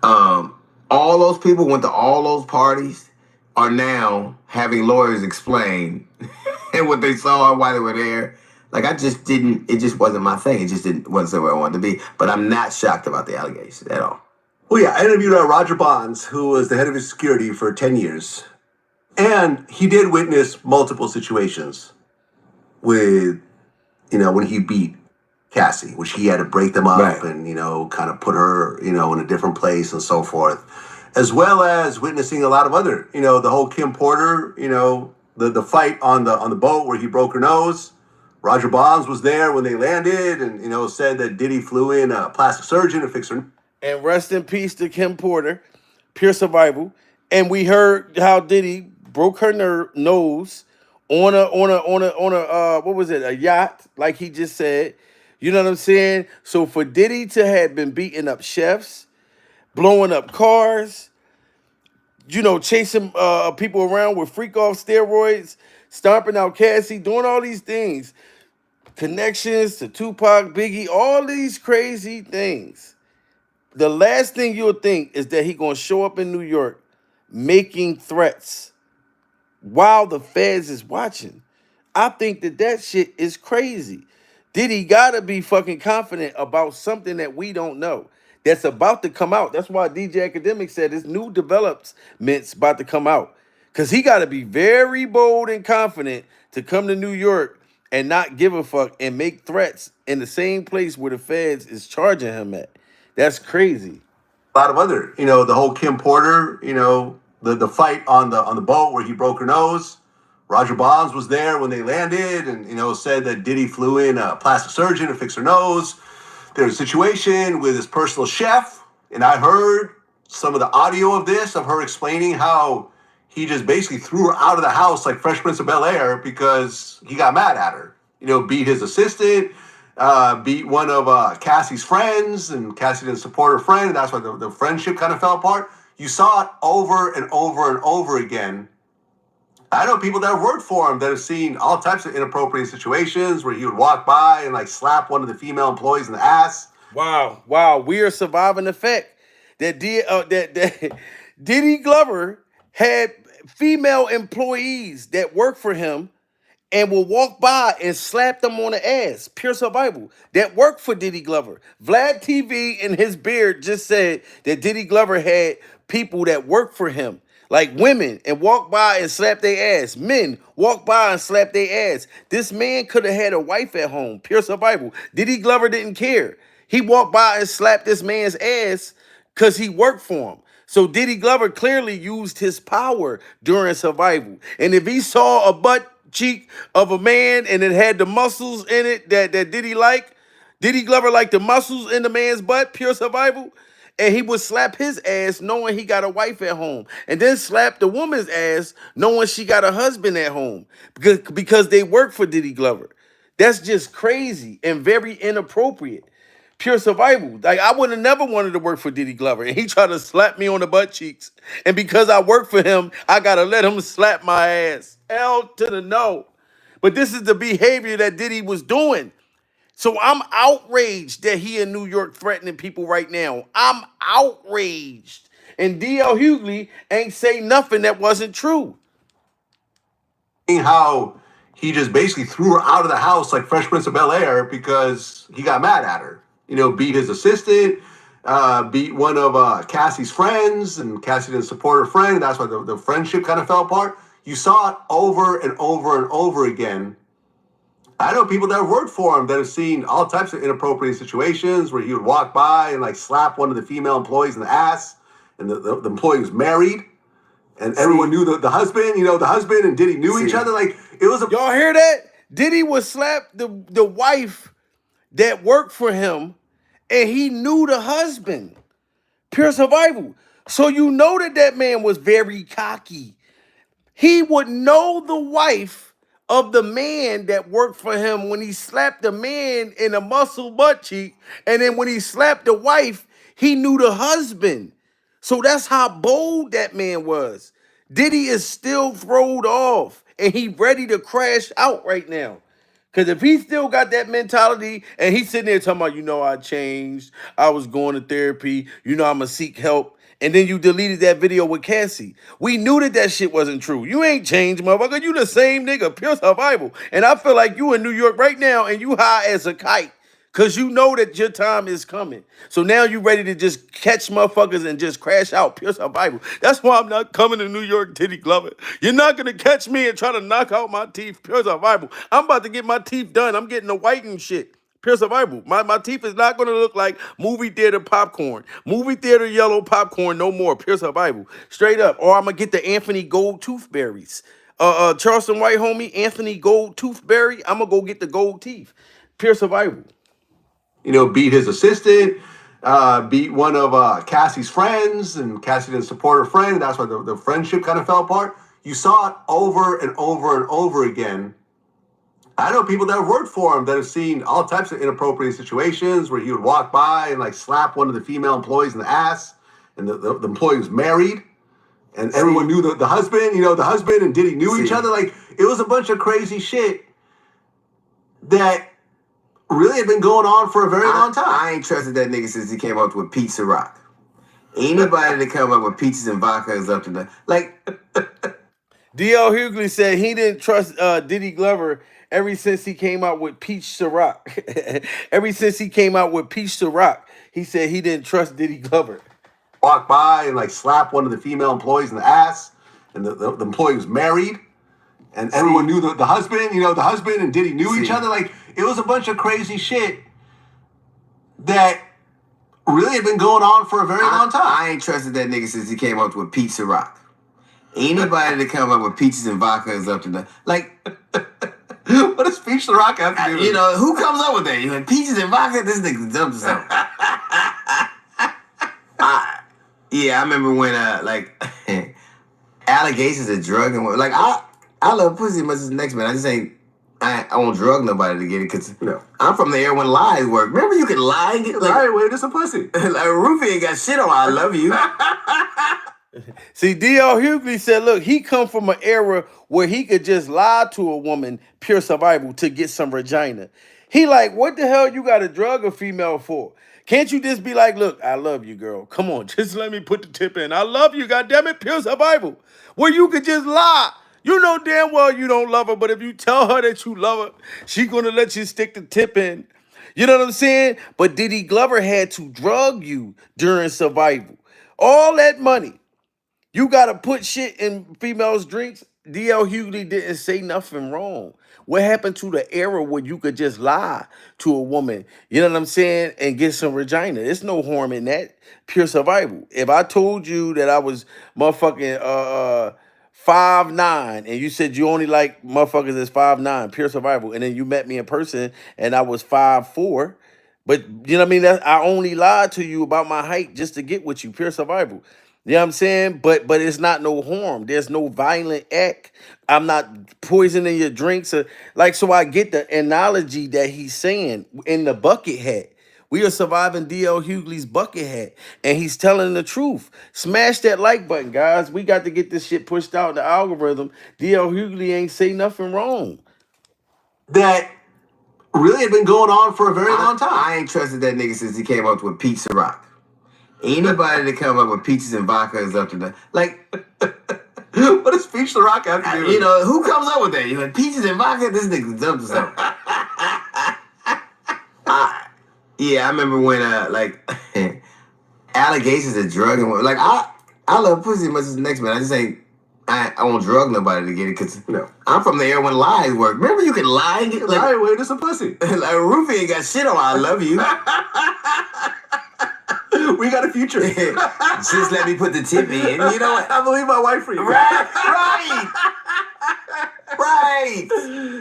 all those people went to all those parties are now having lawyers explain and what they saw and why they were there. Like, it just wasn't my thing. Wasn't where I wanted to be. But I'm not shocked about the allegations at all. Well, yeah, I interviewed Roger Bonds, who was the head of his security for 10 years. And he did witness multiple situations with, when he beat Cassie, which he had to break them up and, kind of put her, in a different place and so forth. As well as witnessing a lot of other, the whole Kim Porter, the fight on the boat where he broke her nose. Roger Bonds was there when they landed and, said that Diddy flew in a plastic surgeon to fix her. And rest in peace to Kim Porter, pure survival. And we heard how Diddy broke her nose on a what was it, a yacht, like he just said. You know what I'm saying? So for Diddy to have been beating up chefs, blowing up cars, chasing people around with freak off steroids, stomping out Cassie, doing all these things, connections to Tupac, Biggie, all these crazy things. The last thing you'll think is that he gonna show up in New York making threats while the feds is watching. I think that shit is crazy. Diddy gotta be fucking confident about something that we don't know. that's about to come out. That's why DJ Academic said his new developments about to come out. Because he got to be very bold and confident to come to New York and not give a fuck and make threats in the same place where the feds is charging him at. That's crazy. A lot of other, the whole Kim Porter, the fight on the boat where he broke her nose. Roger Bonds was there when they landed and, said that Diddy flew in a plastic surgeon to fix her nose. There's a situation with his personal chef, and I heard some of the audio of this, of her explaining how he just basically threw her out of the house like Fresh Prince of Bel-Air because he got mad at her. Beat his assistant, beat one of Cassie's friends, and Cassie didn't support her friend, and that's why the friendship kind of fell apart. You saw it over and over and over again. I know people that have worked for him that have seen all types of inappropriate situations where he would walk by and like slap one of the female employees in the ass. Wow. We are surviving the fact that Diddy Glover had female employees that work for him and will walk by and slap them on the ass. Pure survival. That worked for Diddy Glover. Vlad TV and his beard just said that Diddy Glover had people that work for him, like women, and walk by and slap their ass. Men walk by and slap their ass. This man could have had a wife at home. Pure survival. Diddy Glover didn't care. He walked by and slapped this man's ass because he worked for him. So Diddy Glover clearly used his power during survival. And if he saw a butt cheek of a man and it had the muscles in it that Diddy liked, Diddy Glover liked the muscles in the man's butt, pure survival, and he would slap his ass knowing he got a wife at home, and then slap the woman's ass knowing she got a husband at home because they work for Diddy Glover. That's just crazy and very inappropriate. Pure survival. Like, I would have never wanted to work for Diddy Glover, and he tried to slap me on the butt cheeks. And because I work for him, I gotta let him slap my ass. L to the no. But this is the behavior that Diddy was doing. So I'm outraged that he in New York threatening people right now. I'm outraged. And DL Hughley ain't say nothing that wasn't true. How he just basically threw her out of the house like Fresh Prince of Bel-Air because he got mad at her. Beat his assistant, beat one of Cassie's friends, and Cassie didn't support her friend, and that's why the friendship kind of fell apart. You saw it over and over and over again. I know people that have worked for him that have seen all types of inappropriate situations where he would walk by and like slap one of the female employees in the ass, and the employee was married, and everyone knew the husband. The husband and Diddy knew each other. Like, it was a... Y'all hear that? Diddy would slap the wife that worked for him, and he knew the husband. Pure survival. So you know that man was very cocky. He would know the wife of the man that worked for him when he slapped the man in a muscle butt cheek, and then when he slapped the wife, he knew the husband. So that's how bold that man was. Diddy is still throwed off, and he ready to crash out right now. Because if he still got that mentality and he's sitting there talking about, I changed, I was going to therapy, I'm going to seek help, and then you deleted that video with Cassie. We knew that shit wasn't true. You ain't changed, motherfucker. You the same nigga, pure survival. And I feel like you in New York right now and you high as a kite. Because you know that your time is coming. So now you ready to just catch motherfuckers and just crash out. Pure survival. That's why I'm not coming to New York, Diddy Glover. You're not going to catch me and try to knock out my teeth. Pure survival. I'm about to get my teeth done. I'm getting the white shit. Pure survival. My teeth is not going to look like movie theater popcorn. Movie theater yellow popcorn no more. Pure survival. Straight up. Or I'm going to get the Anthony Gold toothberries. Charleston White homie, Anthony Gold toothberry. I'm going to go get the gold teeth. Pure survival. Beat his assistant, beat one of Cassie's friends, and Cassie didn't support her friend, and that's why the friendship kind of fell apart. You saw it over and over and over again. I know people that have worked for him that have seen all types of inappropriate situations where he would walk by and like slap one of the female employees in the ass, and the employee was married, and everyone knew the husband. The husband and Diddy knew each other. Like, it was a bunch of crazy shit that really had been going on for a very long time. I ain't trusted that nigga since he came up with Pizza Rock. Anybody that come up with pizzas and vodka is up to that. Like, DL Hughley said he didn't trust Diddy Glover ever since he came out with Peach Ciroc. Ever since he came out with Peach Ciroc, he said he didn't trust Diddy Glover. Walk by and like slap one of the female employees in the ass, and the employee was married, and everyone knew the husband. You know, the husband and Diddy knew each other. Like, it was a bunch of crazy shit that really had been going on for a very long time. I ain't trusted that nigga since he came up with Pizza Rock. Anybody that come up with peaches and vodka is up to the like. What does Peach the Rock have to do with it? You know, who comes up with that? You like peaches and vodka? This nigga's dumb to something. Yeah, I remember when like allegations of drug and like I love pussy as much as the next man. I just ain't I won't drug nobody to get it because I'm from the era when lies work. Remember you could lie and get like right, wait, this some pussy. like Rufy ain't got shit on I love you. See, D.L. Hughley said, look, he come from an era where he could just lie to a woman, pure survival, to get some vagina. He like, what the hell you got to drug a female for? Can't you just be like, look, I love you, girl. Come on, just let me put the tip in. I love you, goddammit, pure survival. Where you could just lie. You know damn well you don't love her, but if you tell her that you love her, she gonna let you stick the tip in. You know what I'm saying? But Diddy Glover had to drug you during survival. All that money. You got to put shit in females' drinks. D.L. Hughley didn't say nothing wrong. What happened to the era where you could just lie to a woman, you know what I'm saying, and get some vagina? There's no harm in that. Pure survival. If I told you that I was motherfucking 5'9", and you said you only like motherfuckers that's 5'9", pure survival, and then you met me in person and I was 5'4", but you know what I mean? I only lied to you about my height just to get with you, pure survival. You know what I'm saying? But it's not no harm. There's no violent act. I'm not poisoning your drinks. So I get the analogy that he's saying in the bucket hat. We are surviving D.L. Hughley's bucket hat. And he's telling the truth. Smash that like button, guys. We got to get this shit pushed out in the algorithm. D.L. Hughley ain't say nothing wrong. That really had been going on for a very long time. I ain't trusted that nigga since he came up with Pizza Rock. Anybody that come up with peaches and vodka is up to the like. What does Peach the Rock have to do with it? You know, who comes up with that? You like peaches and vodka? This nigga's dumb to something. Yeah, I remember when like allegations of drug and like I love pussy as much as the next man. I just ain't I won't drug nobody to get it because I'm from the era when lies work. Remember you could lie and get like right, wait, this some pussy. like Rufy ain't got shit on I love you. We got a future. Just let me put the tip in. You know what? I believe my wife for you. Right.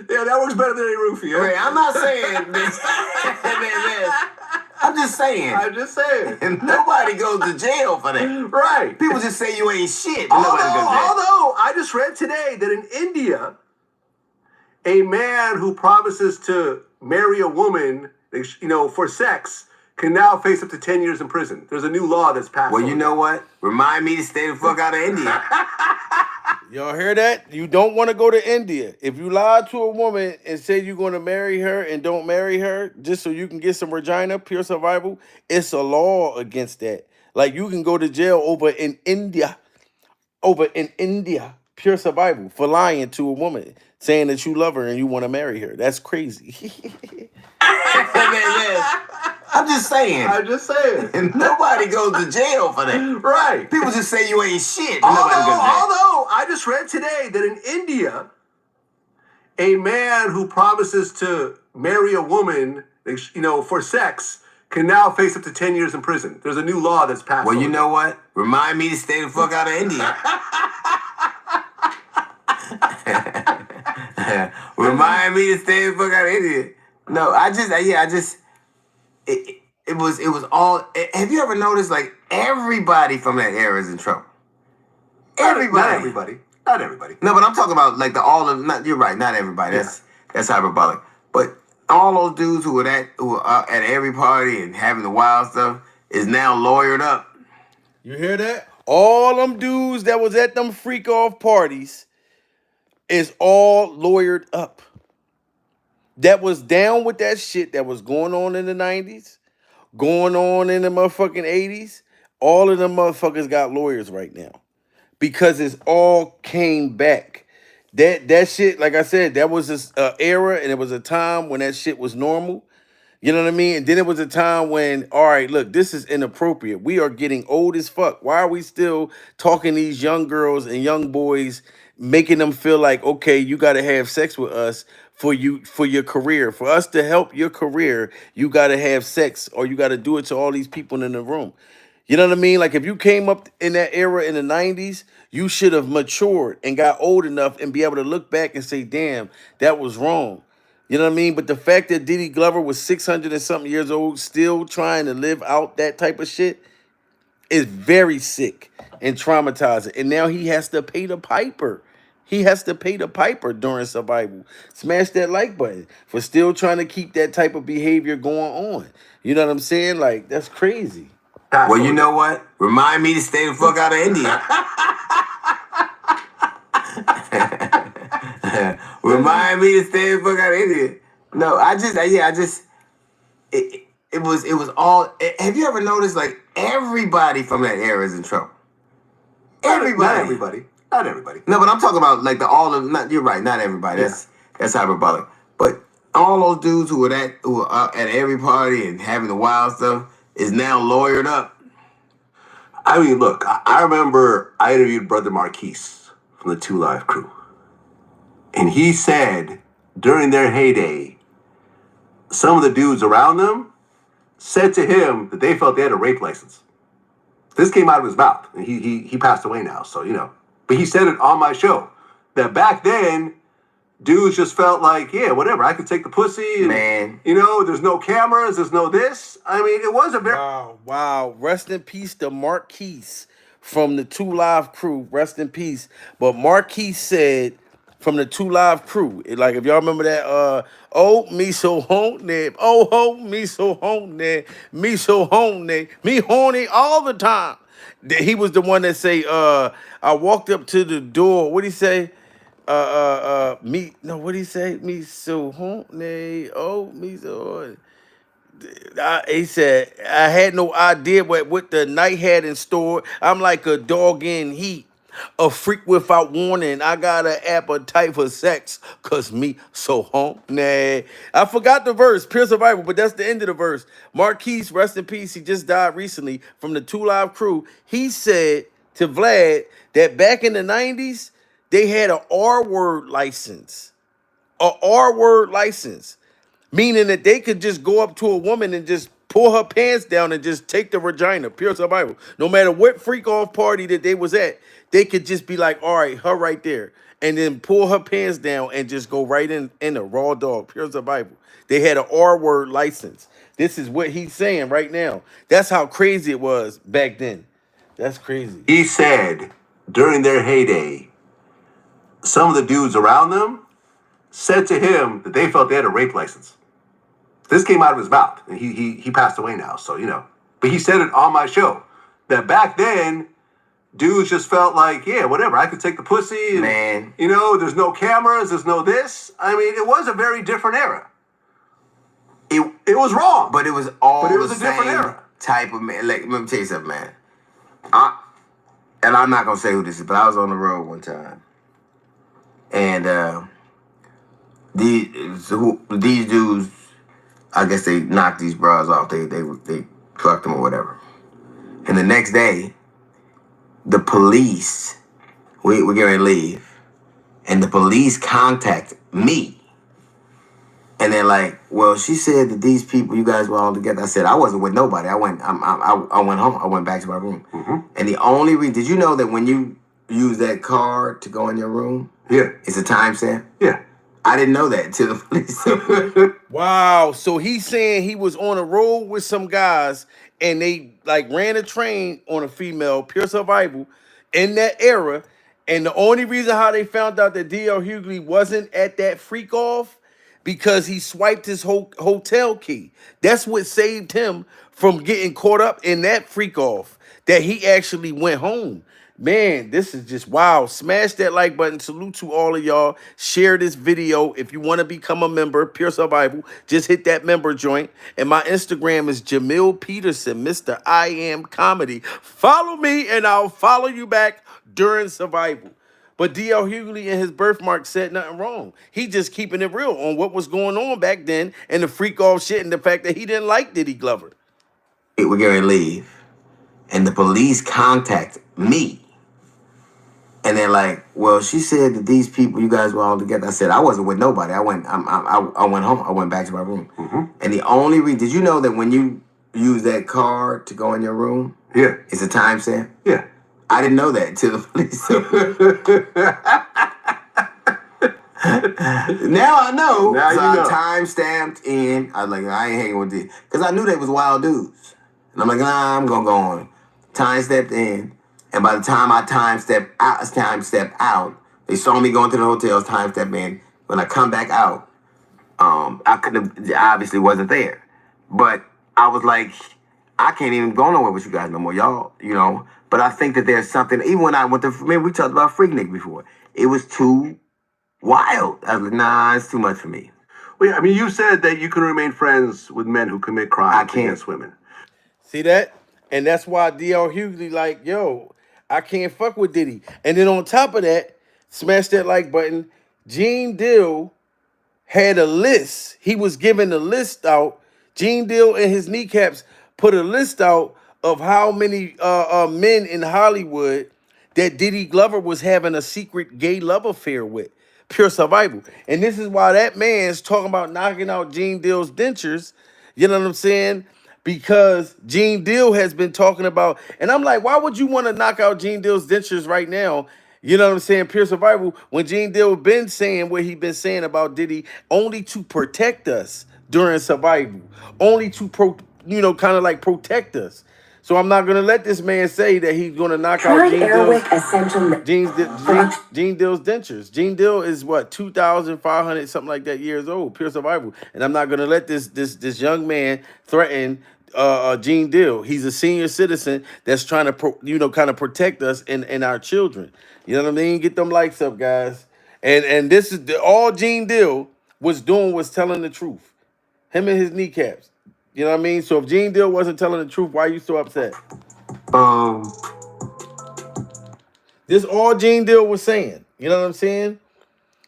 Yeah, that works better than a roofie. Yeah? Right. I'm not saying this. I'm just saying. And nobody goes to jail for that. Right. People just say you ain't shit. But nobody goes to jail. Although I just read today that in India, a man who promises to marry a woman, for sex, can now face up to 10 years in prison. There's a new law that's passed. Well, you know what? Remind me to stay the fuck out of India. Y'all hear that? You don't want to go to India. If you lie to a woman and say you're going to marry her and don't marry her just so you can get some vagina, pure survival, it's a law against that. Like you can go to jail over in India, pure survival, for lying to a woman, saying that you love her and you want to marry her. That's crazy. I'm just saying. And nobody goes to jail for that. Right. People just say you ain't shit. Although I just read today that in India, a man who promises to marry a woman, for sex, can now face up to 10 years in prison. There's a new law that's passed. Well, you know what? Remind me to stay the fuck out of India. Remind me to stay the fuck out of India. No, it was all. Have you ever noticed like everybody from that era is in trouble? Everybody. Not everybody. No, but I'm talking about like you're right, not everybody. That's hyperbolic. But all those dudes who are at every party and having the wild stuff is now lawyered up. You hear that? All them dudes that was at them freak off parties is all lawyered up. That was down with that shit that was going on in the 90s, going on in the motherfucking 80s. All of them motherfuckers got lawyers right now because it's all came back. That shit, like I said, that was this era and it was a time when that shit was normal. You know what I mean? And then it was a time when, all right, look, this is inappropriate. We are getting old as fuck. Why are we still talking these young girls and young boys, making them feel like, okay, you got to have sex with us for your career. For us to help your career, you got to have sex or you got to do it to all these people in the room. You know what I mean? Like if you came up in that era in the 90s, you should have matured and got old enough and be able to look back and say, damn, that was wrong. You know what I mean? But the fact that Diddy Glover was 600 and something years old, still trying to live out that type of shit is very sick and traumatizing. And now he has to pay the piper. He has to pay the piper during survival. Smash that like button for still trying to keep that type of behavior going on. You know what I'm saying? Like, that's crazy. Well, you know what? Remind me to stay the fuck out of India. Remind me to stay the fuck out of India. No, it was all. Have you ever noticed like everybody from that era is in trouble? Everybody. Not everybody. Not everybody. No, but I'm talking about like not. You're right. Not everybody. That's hyperbolic. But all those dudes who were out at every party and having the wild stuff is now lawyered up. I mean, look, I remember I interviewed Brother Marquise from the 2 Live crew. And he said during their heyday, some of the dudes around them said to him that they felt they had a rape license. This came out of his mouth. And he passed away now, so, you know. But he said it on my show that back then, dudes just felt like, yeah, whatever, I could take the pussy. And, Man. you know, there's no cameras, there's no this. I mean, it was a very... Wow. Rest in peace to Marquise from the 2 Live crew. Rest in peace. But Marquise said from the 2 Live crew, like if y'all remember that, oh, me so horny, oh, ho, me so horny, me so horny, me horny all the time. He was the one that say, I walked up to the door. What'd he say? What'd he say? Me so horny, oh, me so horny. He said, I had no idea what the night had in store. I'm like a dog in heat, a freak without warning. I got an appetite for sex, cause me so horny. I forgot the verse, Pure Survival, but that's the end of the verse. Marquise, rest in peace, he just died recently from the 2 Live crew. He said to Vlad that back in the 90s, they had an R-word license. A R-word license. Meaning that they could just go up to a woman and just pull her pants down and just take the vagina. Pure survival. No matter what freak off party that they was at, they could just be like, all right, her right there. And then pull her pants down and just go right in a raw dog. Pure survival. They had an R-word license. This is what he's saying right now. That's how crazy it was back then. That's crazy. He said during their heyday, some of the dudes around them said to him that they felt they had a rape license. This came out of his mouth, and he passed away now, so, you know. But he said it on my show, that back then, dudes just felt like, yeah, whatever, I could take the pussy, and, Man. you know, there's no cameras, there's no this. I mean, it was a very different era. It was wrong. But it was all But it was the a different same era. type of man. Like, let me tell you something, man. And I'm not gonna say who this is, but I was on the road one time, and these dudes, I guess they knocked these bras off. They fucked them or whatever. And the next day, the police, we're getting ready to leave, and the police contact me. And they're like, well, she said that these people, you guys were all together. I said, I wasn't with nobody. I went home. I went back to my room. Mm-hmm. And the only reason, did you know that when you use that card to go in your room, Yeah. it's a timestamp? Yeah. I didn't know that until the police. Wow. So he's saying he was on a road with some guys and they like ran a train on a female, pure survival, in that era. And the only reason how they found out that D.L. Hughley wasn't at that freak off because he swiped his hotel key. That's what saved him from getting caught up in that freak off, that he actually went home. Man, this is just wow. Smash that like button. Salute to all of y'all. Share this video. If you want to become a member, Pure Survival, just hit that member joint. And my Instagram is Jamil Peterson, Mr. I Am Comedy. Follow me and I'll follow you back during Survival. But D.L. Hughley and his birthmark said nothing wrong. He just keeping it real on what was going on back then and the freak off shit and the fact that he didn't like Diddy Glover. We're going to leave. And the police contact me. And they're like, well, she said that these people, you guys were all together. I said, I wasn't with nobody. I went home. I went back to my room. And the only reason, did you know that when you use that card to go in your room, Yeah. it's a timestamp? Yeah. I didn't know that until the police told me. Now I know. Now so you I know. time-stamped in. I was like, I ain't hanging with this. Because I knew they was wild dudes. And I'm like, nah, I'm going to go on. Time-stepped in. And by the time I time-stepped out, they saw me going to the hotels, time-stepped in. When I come back out, I obviously wasn't there. But I was like, I can't even go nowhere with you guys no more, y'all, you know. But I think that there's something, even when I went to, we talked about Freaknik before. It was too wild. I was like, nah, it's too much for me. Well, yeah, I mean, you said that you can remain friends with men who commit crimes I can't. against women. See that? And that's why D.L. Hughley like, yo, I can't fuck with Diddy. And then on top of that, smash that like button. Gene Deal had a list. He was giving a list out. Gene Deal and his kneecaps put a list out of how many men in Hollywood that Diddy Glover was having a secret gay love affair with. Pure survival. And this is why that man's talking about knocking out Gene Deal's dentures. You know what I'm saying? Because Gene Deal has been talking about, and I'm like, why would you want to knock out Gene Deal's dentures right now? You know what I'm saying? Pure survival. When Gene Deal been saying what he been saying about Diddy, only to protect us during survival, only to kind of like protect us. So I'm not gonna let this man say that he's gonna knock out Gene Deal's dentures. Gene Deal is what 2,500 something like that years old. Pure survival, and I'm not gonna let this young man threaten Gene Deal. He's a senior citizen that's trying to kind of protect us and our children. You know what I mean? Get them likes up, guys. And this is all Gene Deal was doing was telling the truth. Him and his kneecaps. You know what I mean? So if Gene Deal wasn't telling the truth, why are you so upset? This all Gene Deal was saying. You know what I'm saying?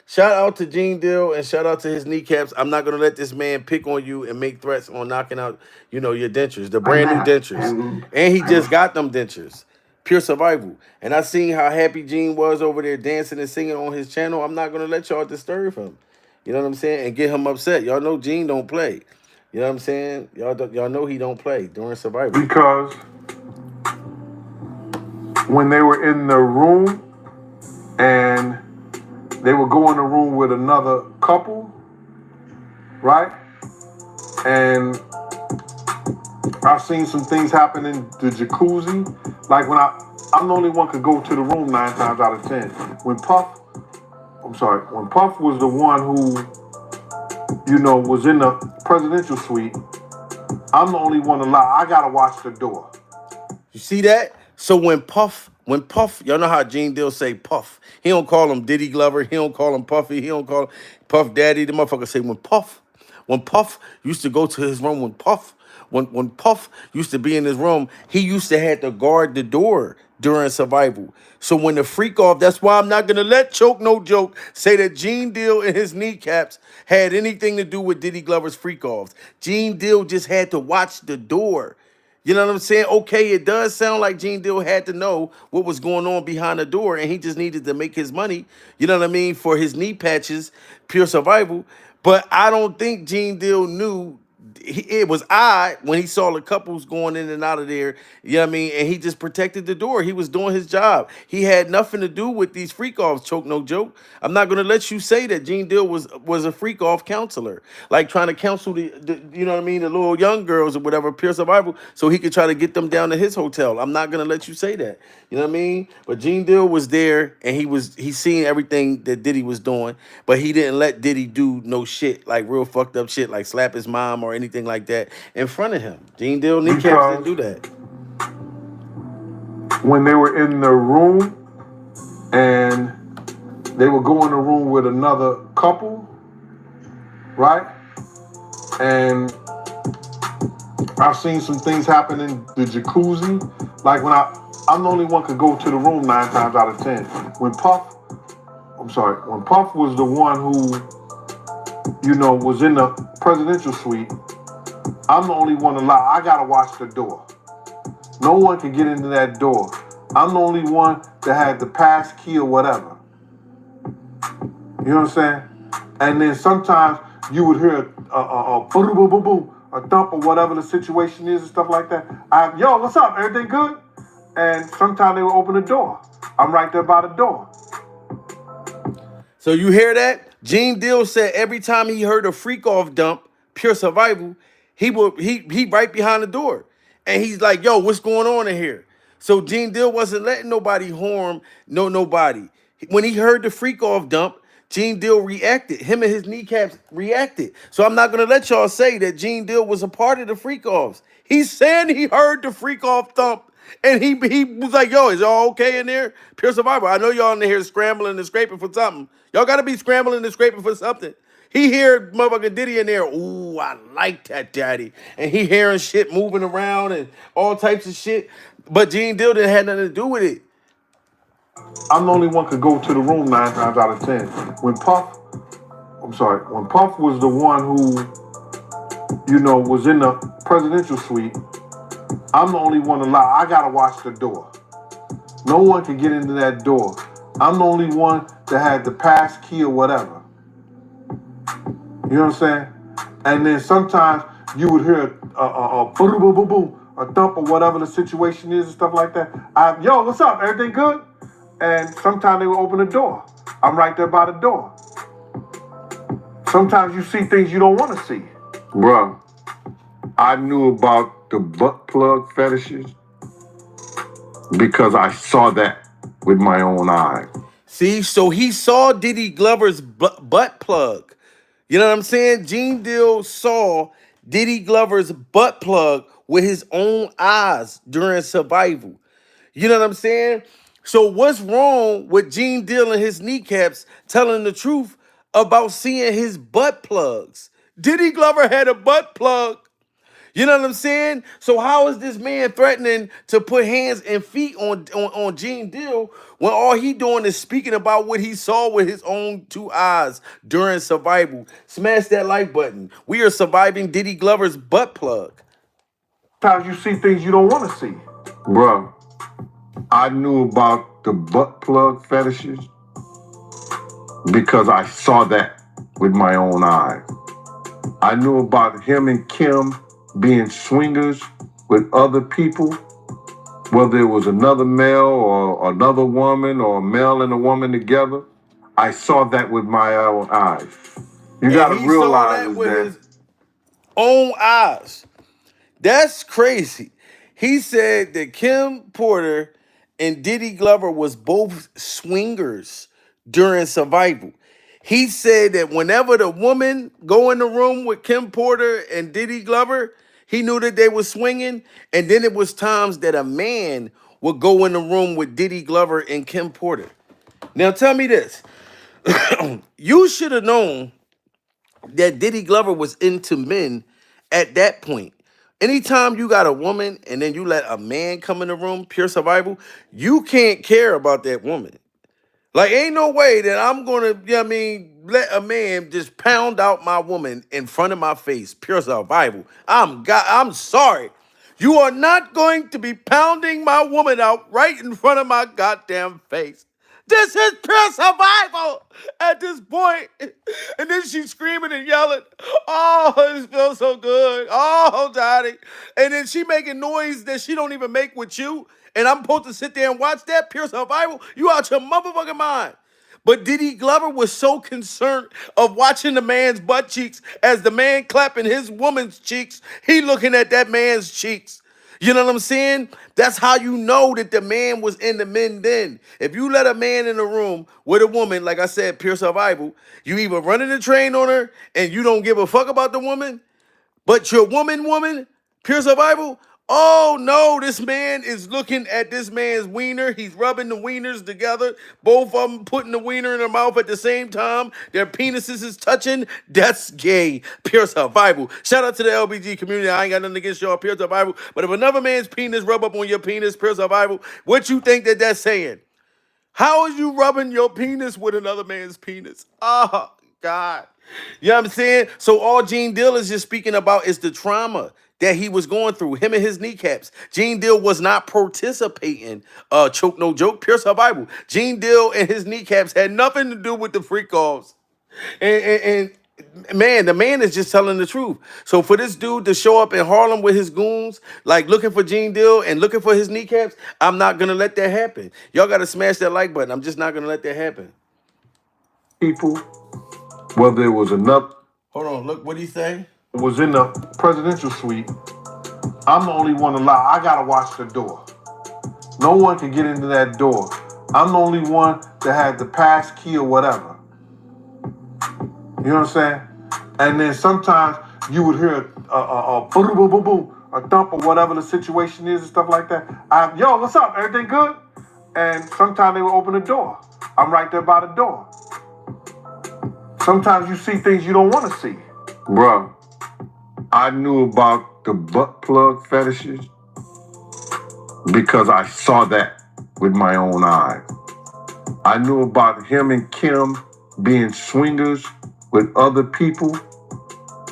Shout out to Gene Deal and shout out to his kneecaps. I'm not gonna let this man pick on you and make threats on knocking out, your dentures, the brand new dentures. And he just got them dentures. Pure survival. And I seen how happy Gene was over there dancing and singing on his channel. I'm not gonna let y'all disturb him. You know what I'm saying? And get him upset. Y'all know Gene don't play. You know what I'm saying? Y'all know he don't play during survival. Because when they were in the room and they would go in the room with another couple, right? And I've seen some things happen in the jacuzzi. Like when I'm the only one could go to the room 9 times out of 10. When Puff was the one who, was in the presidential suite, I'm the only one allowed. I gotta watch the door. You see that? So when Puff, y'all know how Gene Deal say Puff. He don't call him Diddy Glover. He don't call him Puffy. He don't call him Puff Daddy. The motherfucker say when Puff used to go to his room, when Puff used to be in his room, he used to have to guard the door during survival. So when the freak off, that's why I'm not gonna let Choke No Joke say that Gene Deal and his kneecaps had anything to do with Diddy Glover's freak offs. Gene Deal just had to watch the door. You know what I'm saying? Okay, it does sound like Gene Deal had to know what was going on behind the door, and he just needed to make his money, you know what I mean, for his knee patches, pure survival. But I don't think Gene Deal knew. It was odd when he saw the couples going in and out of there, you know what I mean? And he just protected the door. He was doing his job. He had nothing to do with these freak offs, Choke No Joke. I'm not going to let you say that Gene Deal was a freak off counselor, like trying to counsel the you know what I mean, the little young girls or whatever, pure survival, so he could try to get them down to his hotel. I'm not going to let you say that. You know what I mean? But Gene Deal was there and he seen everything that Diddy was doing, but he didn't let Diddy do no shit, like real fucked up shit, like slap his mom or anything like that in front of him. Gene Deal kneecaps didn't do that. When they were in the room and they would go in the room with another couple, right? And I've seen some things happen in the jacuzzi. Like when I'm the only one could go to the room 9 times out of 10. When Puff I'm sorry, when Puff was the one who, was in the presidential suite, I'm the only one allowed. I gotta watch the door. No one can get into that door. I'm the only one that had the pass key or whatever. You know what I'm saying? And then sometimes you would hear a boo boo boo boo, a thump or whatever the situation is and stuff like that. Yo, what's up? Everything good? And sometimes they would open the door. I'm right there by the door. So you hear that? Gene Deal said every time he heard a freak off dump, pure survival, he right behind the door. And he's like, yo, what's going on in here? So Gene Deal wasn't letting nobody harm nobody. When he heard the freak off dump, Gene Deal reacted. Him and his kneecaps reacted. So I'm not gonna let y'all say that Gene Deal was a part of the freak offs. He's saying he heard the freak off thump. And he was like, yo, is y'all okay in there? Pure survival. I know y'all in here scrambling and scraping for something. Y'all got to be scrambling and scraping for something. He hear motherfucking Diddy in there. Ooh, I like that, daddy. And he hearing shit moving around and all types of shit. But Gene Deal didn't have nothing to do with it. I'm the only one could go to the room 9 times out of 10. When Puff was the one who, was in the presidential suite, I'm the only one allowed. I gotta watch the door. No one can get into that door. I'm the only one that had the pass key or whatever. You know what I'm saying? And then sometimes you would hear a boo boo boo boo, a thump or whatever the situation is and stuff like that. Yo, what's up? Everything good? And sometimes they would open the door. I'm right there by the door. Sometimes you see things you don't want to see. Bruh, I knew about the butt plug fetishes because I saw that with my own eyes. See, so he saw Diddy Glover's butt plug. You know what I'm saying? Gene Deal saw Diddy Glover's butt plug with his own eyes during survival. You know what I'm saying? So what's wrong with Gene Deal and his kneecaps telling the truth about seeing his butt plugs? Diddy Glover had a butt plug. You know what I'm saying? So how is this man threatening to put hands and feet on Gene Deal when all he doing is speaking about what he saw with his own 2 eyes during survival? Smash that like button. We are surviving Diddy Glover's butt plug. Sometimes you see things you don't want to see. Bruh, I knew about the butt plug fetishes because I saw that with my own eyes. I knew about him and Kim being swingers with other people, whether it was another male or another woman or a male and a woman together. I saw that with my own eyes. You got to realize with that his own eyes. That's crazy. He said that Kim Porter and Diddy Glover was both swingers during survival. He said that whenever the woman go in the room with Kim Porter and Diddy Glover, he knew that they were swinging. And then it was times that a man would go in the room with Diddy Glover and Kim Porter. Now tell me this. You should have known that Diddy Glover was into men at that point. Anytime you got a woman and then you let a man come in the room, pure survival, you can't care about that woman. Like, ain't no way that I'm gonna, let a man just pound out my woman in front of my face. Pure survival. I'm sorry. You are not going to be pounding my woman out right in front of my goddamn face. This is pure survival at this point. And then she's screaming and yelling, oh, it feels so good. Oh, daddy. And then she making noise that she don't even make with you. And I'm supposed to sit there and watch that pure survival? You out your motherfucking mind. But Diddy Glover was so concerned of watching the man's butt cheeks as the man clapping his woman's cheeks, he looking at that man's cheeks. You know what I'm saying? That's how you know that the man was in the men den. If you let a man in a room with a woman, like I said, pure survival, you either running the train on her and you don't give a fuck about the woman, but your woman, pure survival, oh no, this man is looking at this man's wiener. He's rubbing the wieners together. Both of them putting the wiener in their mouth at the same time. Their penises is touching. That's gay. Pure survival. Shout out to the LBG community. I ain't got nothing against y'all, pure survival. But if another man's penis rub up on your penis, pure survival, what you think that that's saying? How is you rubbing your penis with another man's penis? Oh, God. You know what I'm saying? So all Gene Deal is just speaking about is the trauma that he was going through, him and his kneecaps. Gene Deal was not participating, choke no joke, pure survival. Gene Deal and his kneecaps had nothing to do with the freak offs. And man, the man is just telling the truth. So for this dude to show up in Harlem with his goons, like looking for Gene Deal and looking for his kneecaps, I'm not gonna let that happen. Y'all gotta smash that like button. I'm just not gonna let that happen. People, whether it was enough, Hold on, look what he say. was in the presidential suite, I'm the only one allowed. I gotta watch the door. No one can get into that door. I'm the only one that had the pass key or whatever. You know what I'm saying? And then sometimes you would hear a boom, boom, boom, boom, a thump or whatever the situation is and stuff like that. Yo, what's up? Everything good? And sometimes they would open the door. I'm right there by the door. Sometimes you see things you don't want to see. Bruh, I knew about the butt plug fetishes because I saw that with my own eyes. I knew about him and Kim being swingers with other people,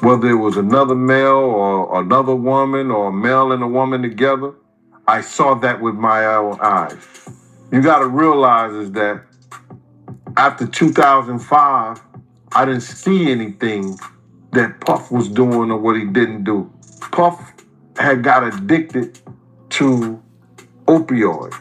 whether it was another male or another woman or a male and a woman together. I saw that with my own eyes. You got to realize is that after 2005, I didn't see anything that Puff was doing or what he didn't do. Puff had got addicted to opioid.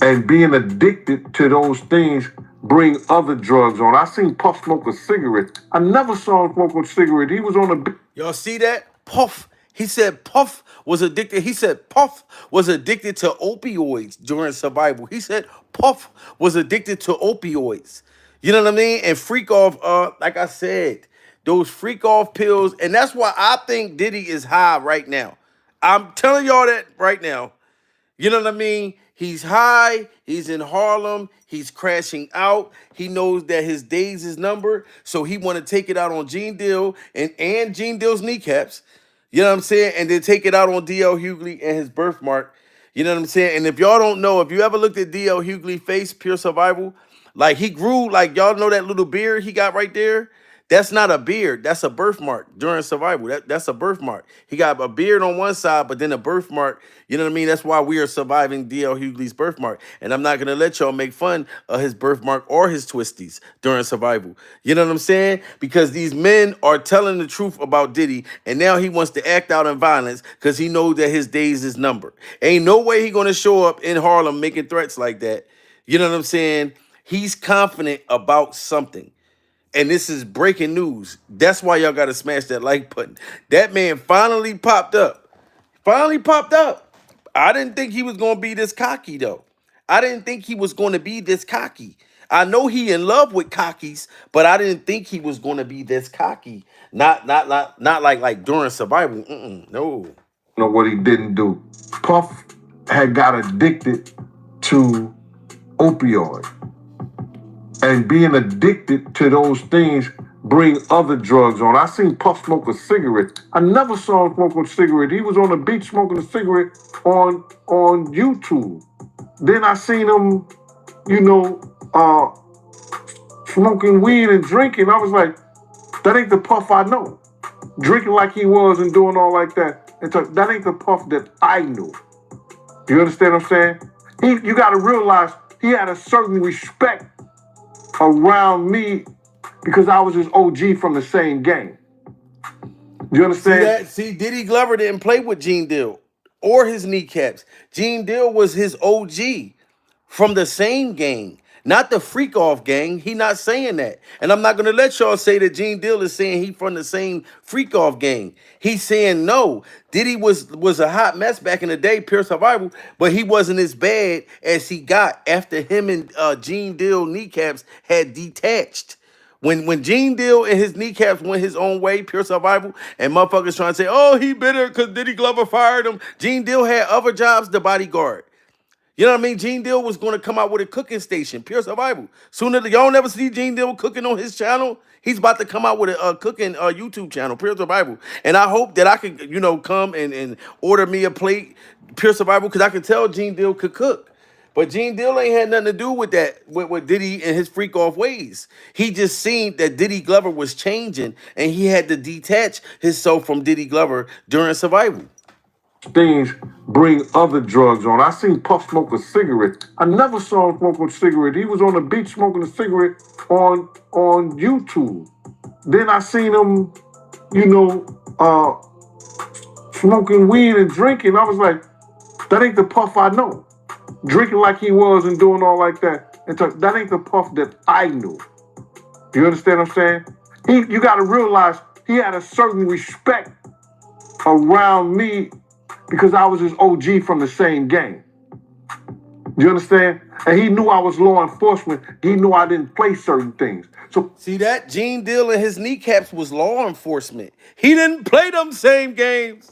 And being addicted to those things bring other drugs on. I seen Puff smoke a cigarette. I never saw him smoke a cigarette. He was on a... Y'all see that? Puff. He said Puff was addicted. He said Puff was addicted to opioids during survival. He said Puff was addicted to opioids. You know what I mean? And freak off, like I said, those freak off pills. And that's why I think Diddy is high right now. I'm telling y'all that right now. You know what I mean? He's high. He's in Harlem. He's crashing out. He knows that his days is numbered. So he want to take it out on Gene Deal and Gene Deal's kneecaps. You know what I'm saying? And then take it out on D.L. Hughley and his birthmark. You know what I'm saying? And if y'all don't know, if you ever looked at D.L. Hughley face, pure survival, like he grew, like y'all know that little beard he got right there? That's not a beard. That's a birthmark during survival. That's a birthmark. He got a beard on one side, but then a birthmark. You know what I mean? That's why we are surviving D.L. Hughley's birthmark. And I'm not going to let y'all make fun of his birthmark or his twisties during survival. You know what I'm saying? Because these men are telling the truth about Diddy, and now he wants to act out in violence because he knows that his days is numbered. Ain't no way he going to show up in Harlem making threats like that. You know what I'm saying? He's confident about something. And this is breaking news. That's why y'all got to smash that like button. That man finally popped up. Finally popped up. I didn't think he was going to be this cocky, though. I didn't think he was going to be this cocky. I know he in love with cockies, but I didn't think he was going to be this cocky. Not like during survival. No. Know what he didn't do. Puff had got addicted to opioid. And being addicted to those things bring other drugs on. I seen Puff smoke a cigarette. I never saw him smoke a cigarette. He was on the beach smoking a cigarette on YouTube. Then I seen him, smoking weed and drinking. I was like, that ain't the Puff I know. Drinking like he was and doing all like that. And so that ain't the Puff that I knew. You understand what I'm saying? You got to realize he had a certain respect around me because I was his OG from the same game. You understand? See, Diddy Glover didn't play with Gene Deal or his kneecaps. Gene Deal was his OG from the same gang, not the freak off gang. He not saying that. And I'm not going to let y'all say that Gene Deal is saying he from the same freak off gang. He's saying no. Diddy was a hot mess back in the day, pure survival, but he wasn't as bad as he got after him and Gene Deal kneecaps had detached. When Gene Deal and his kneecaps went his own way, pure survival, and motherfuckers trying to say, oh, he bitter because Diddy Glover fired him. Gene Deal had other jobs, the Bodyguard. You know what I mean? Gene Deal was going to come out with a cooking station, pure survival. Sooner, y'all never see Gene Deal cooking on his channel. He's about to come out with a cooking YouTube channel, pure survival. And I hope that I can, come and order me a plate, pure survival, because I can tell Gene Deal could cook. But Gene Deal ain't had nothing to do with that, with Diddy and his freak off ways. He just seen that Diddy Glover was changing and he had to detach himself from Diddy Glover during survival. Things bring other drugs on. I seen Puff smoke a cigarette. I never saw him smoke a cigarette. He was on the beach smoking a cigarette on YouTube. Then I seen him, smoking weed and drinking. I was like, that ain't the Puff I know. Drinking like he was and doing all like that. That ain't the Puff that I knew. You understand what I'm saying? You got to realize he had a certain respect around me because I was his OG from the same gang. You understand? And he knew I was law enforcement. He knew I didn't play certain things. So see that? Gene Deal and his kneecaps was law enforcement. He didn't play them same games.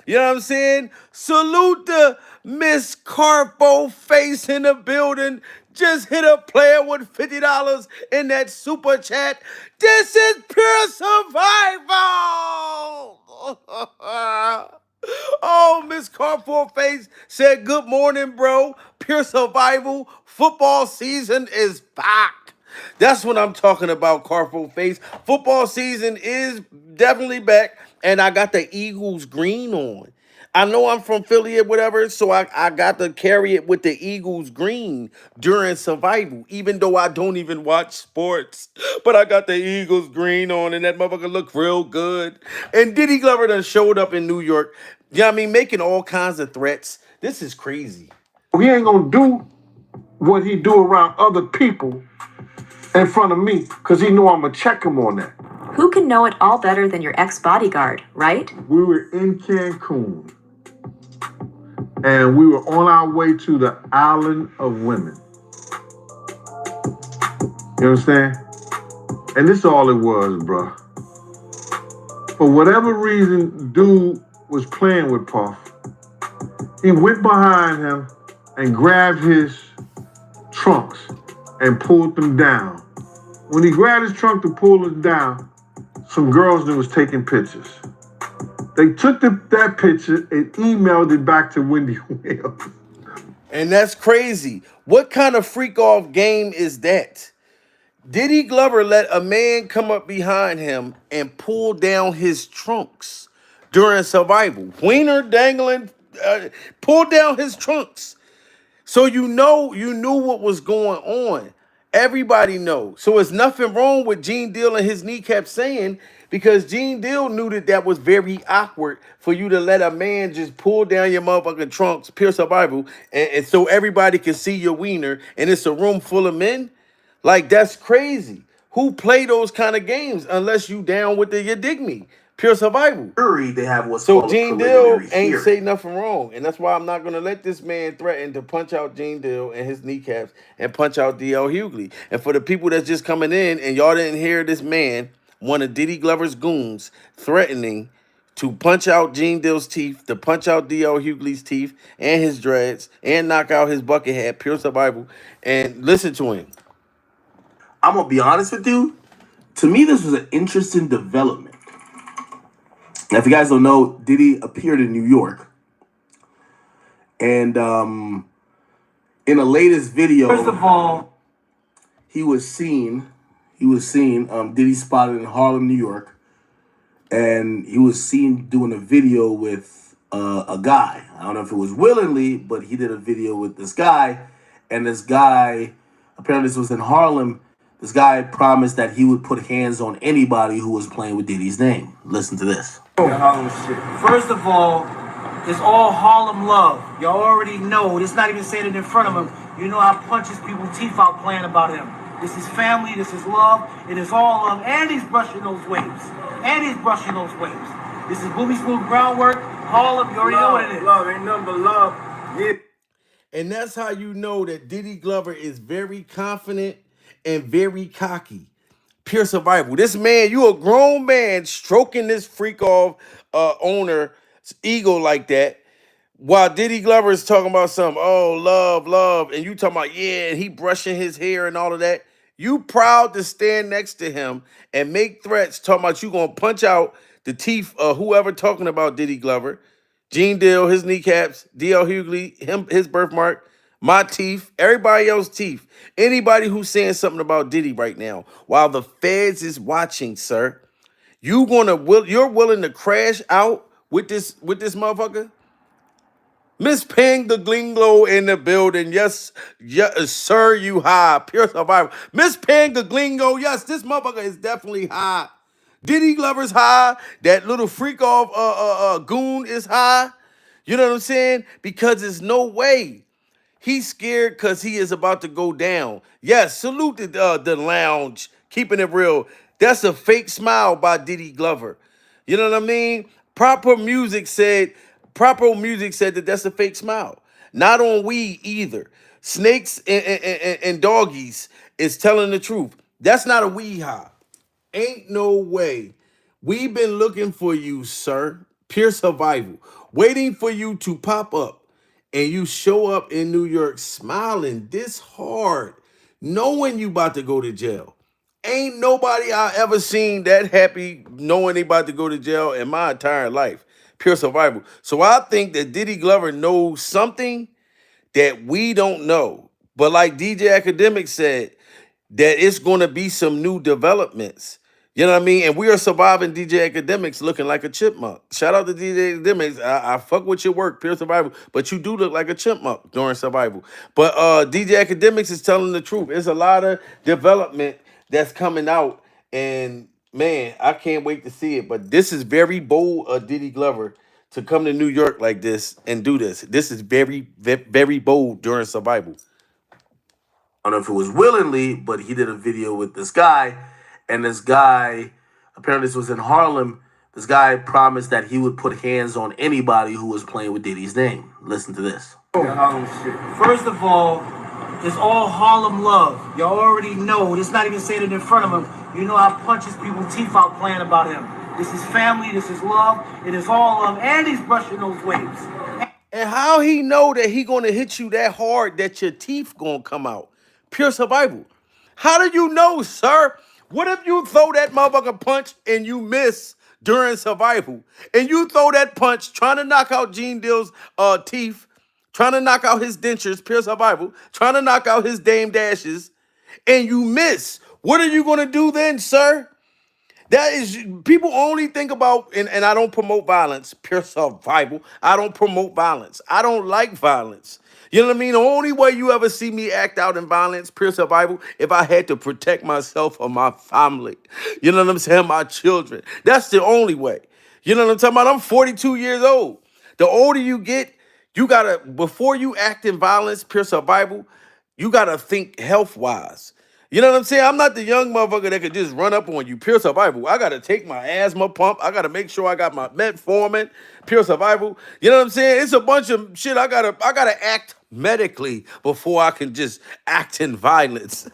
You know what I'm saying? Salute to Miss Carpo face in the building. Just hit a player with $50 in that super chat. This is pure survival. Oh, Miss Carpo face said, good morning, bro. Pure survival. Football season is back. That's what I'm talking about, Carpo face. Football season is definitely back, and I got the Eagles green on. I know I'm from Philly or whatever, so I got to carry it with the Eagles green during survival, even though I don't even watch sports. But I got the Eagles green on, and that motherfucker look real good. And Diddy Glover done showed up in New York, you know what I mean, making all kinds of threats. This is crazy. he ain't gonna do what he do around other people in front of me because he knew I'm gonna check him on that. Who can know it all better than your ex-bodyguard, right? We were in Cancun and we were on our way to the island of women. You understand? And this is all it was, bruh. For whatever reason, dude was playing with Puff. He went behind him and grabbed his trunks and pulled them down. When he grabbed his trunk to pull it down, some girls that was taking pictures. They took that picture and emailed it back to Wendy Williams. And that's crazy. What kind of freak off game is that? Diddy Glover let a man come up behind him and pull down his trunks during survival. Wiener dangling, pulled down his trunks. So you knew what was going on. Everybody knows. So it's nothing wrong with Gene Deal and his kneecap saying, because Gene Deal knew that was very awkward for you to let a man just pull down your motherfucking trunks, pure survival, and so everybody can see your wiener, and it's a room full of men. Like, that's crazy. Who play those kind of games unless you down with the you dig me? Pure survival. They have what's So called Gene a Deal preliminary ain't hearing. say nothing wrong. And that's why I'm not going to let this man threaten to punch out Gene Deal and his kneecaps and punch out D.L. Hughley. And for the people that's just coming in and y'all didn't hear this man, one of Diddy Glover's goons, threatening to punch out Gene Deal's teeth, to punch out D.L. Hughley's teeth and his dreads, and knock out his bucket hat, pure survival. And listen to him. I'm going to be honest with you. To me, this was an interesting development. Now, if you guys don't know, Diddy appeared in New York. And in the latest video, First of all, he was seen, Diddy spotted in Harlem, New York. And he was seen doing a video with a guy. I don't know if it was willingly, but he did a video with this guy. And this guy, apparently this was in Harlem, this guy promised that he would put hands on anybody who was playing with Diddy's name. Listen to this. Harlem shit. first of all, it's all Harlem love. Y'all already know. It's not even saying it in front of him. You know I punches people's teeth out playing about him. This is family. This is love. It is all love. And he's brushing those waves. This is booby smooth groundwork. Harlem, you already know what it is. Love, ain't nothing but love. Yeah. And that's how you know that Diddy Glover is very confident and very cocky. Pure survival. This man, you a grown man stroking this freak off owner's ego like that, while Diddy Glover is talking about something, oh, love, and you talking about, yeah, and he brushing his hair and all of that. You proud to stand next to him and make threats talking about you gonna punch out the teeth of whoever talking about Diddy Glover, Gene Deal, his kneecaps, D.L. Hughley, his birthmark, my teeth, everybody else's teeth. Anybody who's saying something about Diddy right now, while the feds is watching, sir, you're willing to crash out with this motherfucker? Miss Ping the Glingo in the building. Yes, yes, sir, you high. Pure survival. Miss Ping the Glingo. Yes, this motherfucker is definitely high. Diddy Glover's high. That little freak off goon is high. You know what I'm saying? Because there's no way. He's scared because he is about to go down. Yes, salute the lounge. Keeping it real. That's a fake smile by Diddy Glover. You know what I mean? Proper music said that that's a fake smile. Not on weed either. Snakes and doggies is telling the truth. That's not a weed high. Ain't no way. We've been looking for you, sir. Pure survival. Waiting for you to pop up. And you show up in New York smiling this hard, knowing you about to go to jail. Ain't nobody I ever seen that happy knowing they about to go to jail in my entire life. Pure survival. So I think that Diddy Glover knows something that we don't know. But like DJ Academic said, that it's going to be some new developments. You know what I mean? And we are surviving DJ Academics looking like a chipmunk. Shout out to DJ Academics. I fuck with your work, pure survival, but you do look like a chipmunk during survival. But DJ Academics is telling the truth. There's a lot of development that's coming out, and man, I can't wait to see it. But this is very bold of Diddy Glover to come to New York like this and do this. This is very, very bold during survival. I don't know if it was willingly, but he did a video with this guy, and this guy, apparently this was in Harlem, this guy promised that he would put hands on anybody who was playing with Diddy's name. Listen to this. Harlem shit. First of all, it's all Harlem love. Y'all already know. It's not even saying it in front of him. You know I punches people's teeth out playing about him. This is family. This is love. It is all love. And he's brushing those waves. And how he know that he gonna hit you that hard that your teeth gonna come out? Pure survival. How do you know, sir? What if you throw that motherfucker punch and you miss during survival? And you throw that punch trying to knock out Gene Deal's teeth, trying to knock out his dentures, pure survival, trying to knock out his Dame Dashes, and you miss. What are you gonna do then, sir? That is, people only think about, and I don't promote violence, pure survival. I don't promote violence. I don't like violence. You know what I mean? The only way you ever see me act out in violence, pure survival, if I had to protect myself or my family. You know what I'm saying? My children. That's the only way. You know what I'm talking about? I'm 42 years old. The older you get, you gotta, before you act in violence, pure survival, you gotta think health-wise. You know what I'm saying? I'm not the young motherfucker that could just run up on you. Pure survival. I gotta take my asthma pump. I gotta make sure I got my metformin. Pure survival. You know what I'm saying? It's a bunch of shit. I gotta act medically before I can just act in violence.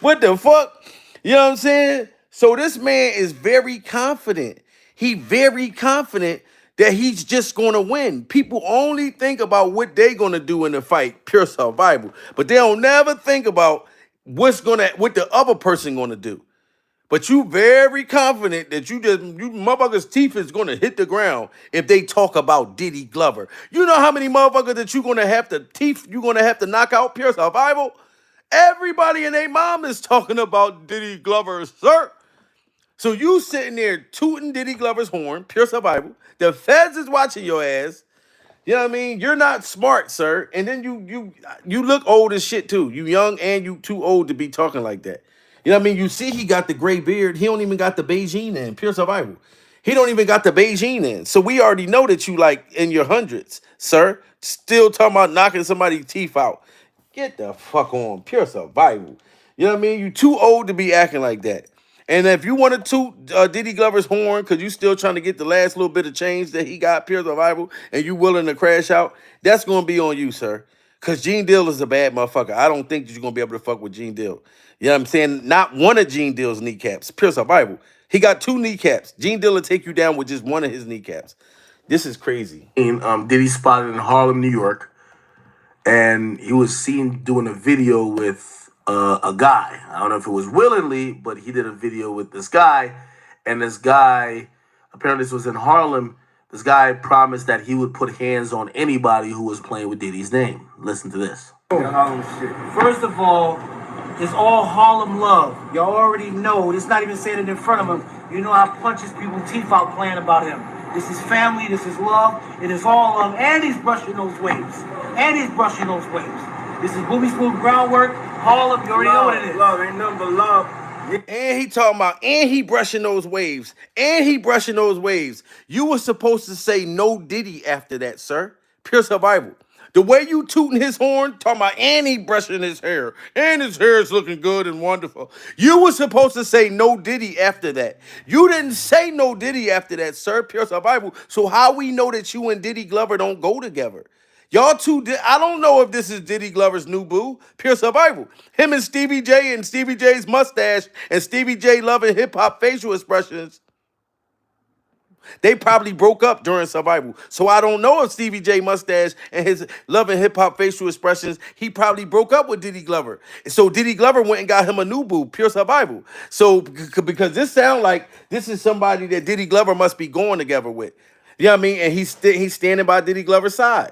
What the fuck? You know what I'm saying? So this man is very confident. He very confident that he's just gonna win. People only think about what they gonna do in the fight, pure survival, but they don't never think about what the other person gonna do. But you very confident that you motherfuckers' teeth is gonna hit the ground if they talk about Diddy Glover. You know how many motherfuckers that you gonna have to knock out, pure survival? Everybody and their mom is talking about Diddy Glover, sir. So you sitting there tooting Diddy Glover's horn, pure survival. The feds is watching your ass. You know what I mean? You're not smart, sir. And then you look old as shit too. You young and you too old to be talking like that. You know what I mean? You see he got the gray beard. He don't even got the Beijing in. Pure survival. He don't even got the Beijing in. So we already know that you like in your hundreds, sir. Still talking about knocking somebody's teeth out. Get the fuck on. Pure survival. You know what I mean? You too old to be acting like that. And if you want to toot Diddy Glover's horn because you still trying to get the last little bit of change that he got, pure survival, and you willing to crash out, that's going to be on you, sir. Because Gene Deal is a bad motherfucker. I don't think that you're going to be able to fuck with Gene Deal. You know what I'm saying? Not one of Gene Deal's kneecaps. Pure survival. He got 2 kneecaps. Gene Deal will take you down with just one of his kneecaps. This is crazy. Diddy spotted in Harlem, New York, and he was seen doing a video with a guy. I don't know if it was willingly, but he did a video with this guy, and this guy, apparently this was in Harlem, This guy promised that he would put hands on anybody who was playing with Diddy's name. Listen to this. Harlem shit. First of all, it's all Harlem love. Y'all already know. It's not even saying it in front of him. You know I punches people's teeth out playing about him. This is family. This is love. It is all love. And he's brushing those waves. And he's brushing those waves. This is booby smooth groundwork. Harlem, you already know what it is. Love ain't nothing but love. And he talking about, and he brushing those waves. And he brushing those waves. You were supposed to say no Diddy after that, sir. Pure survival. The way you tooting his horn, talking about, and he brushing his hair. And his hair is looking good and wonderful. You were supposed to say no Diddy after that. You didn't say no Diddy after that, sir. Pure survival. So how we know that you and Diddy Glover don't go together? Y'all two, I don't know if this is Diddy Glover's new boo, Pure Survival. Him and Stevie J and Stevie J's mustache and Stevie J loving hip-hop facial expressions, they probably broke up during Survival. So I don't know if Stevie J mustache and his loving hip-hop facial expressions, he probably broke up with Diddy Glover. So Diddy Glover went and got him a new boo, Pure Survival. So because this sound like this is somebody that Diddy Glover must be going together with. You know what I mean? And he's standing by Diddy Glover's side.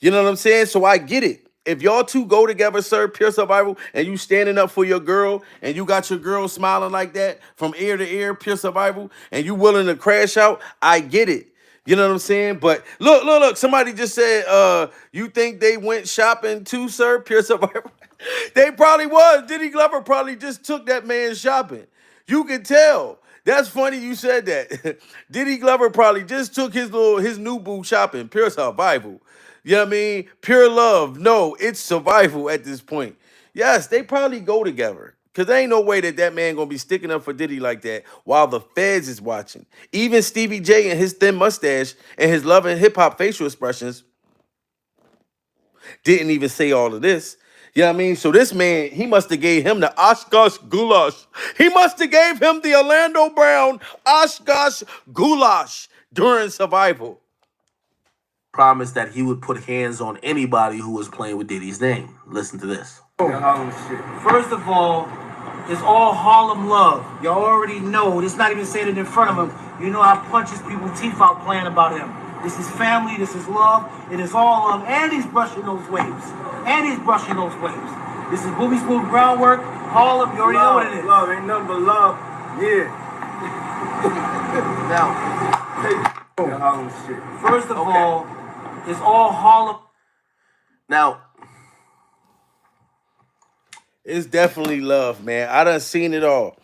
You know what I'm saying? So I get it. If y'all two go together, sir, Pure Survival, and you standing up for your girl, and you got your girl smiling like that from ear to ear, Pure Survival, and you willing to crash out, I get it. You know what I'm saying? But look, somebody just said, you think they went shopping too, sir, Pure Survival? They probably was. Diddy Glover probably just took that man shopping. You can tell. That's funny you said that. Diddy Glover probably just took his new boo shopping, Pure Survival. You know what I mean? Pure love. No, it's survival at this point. Yes, they probably go together. Because there ain't no way that man going to be sticking up for Diddy like that while the feds is watching. Even Stevie J and his thin mustache and his loving hip-hop facial expressions didn't even say all of this. You know what I mean? So this man, he must have gave him the Oshkosh goulash. He must have gave him the Orlando Brown Oshkosh goulash during survival. Promised that he would put hands on anybody who was playing with Diddy's name. Listen to this. Harlem shit. First of all, it's all Harlem love. Y'all already know. It's not even saying it in front of him. You know I punches people's teeth out playing about him. This is family. This is love. It is all love. And he's brushing those waves. And he's brushing those waves. This is booby smooth groundwork. Harlem, you already know what it is. Love ain't nothing but love. Yeah. Now, Harlem shit. first of all, it's all Harlem. Now, it's definitely love, man. I done seen it all.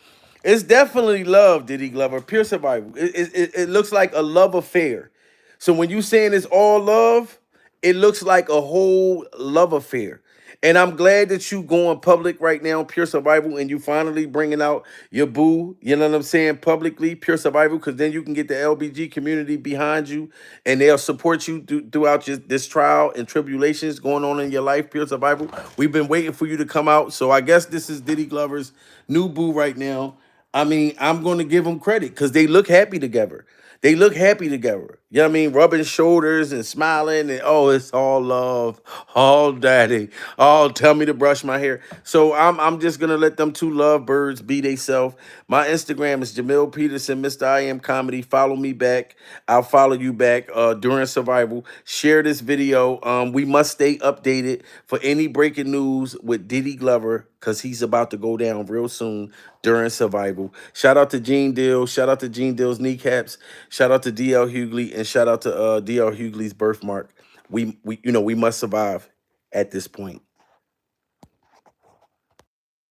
It's definitely love, Diddy Glover. Pure survival. It looks like a love affair. So when you saying it's all love, it looks like a whole love affair. And I'm glad that you going public right now, Pure Survival, and you finally bringing out your boo, you know what I'm saying, publicly, Pure Survival, because then you can get the LBG community behind you, and they'll support you throughout this trial and tribulations going on in your life, Pure Survival. We've been waiting for you to come out, so I guess this is Diddy Glover's new boo right now. I mean, I'm going to give them credit because they look happy together. They look happy together. You know what I mean? Rubbing shoulders and smiling and, oh, it's all love. All daddy. Oh, tell me to brush my hair. So I'm just going to let them two lovebirds be theyself. My Instagram is Jamil Peterson, Mr. I Am Comedy. Follow me back. I'll follow you back during survival. Share this video. We must stay updated for any breaking news with Diddy Glover because he's about to go down real soon during survival. Shout out to Gene Deal. Shout out to Gene Deal's kneecaps. Shout out to DL Hughley and shout out to DL Hughley's birthmark. We must survive at this point.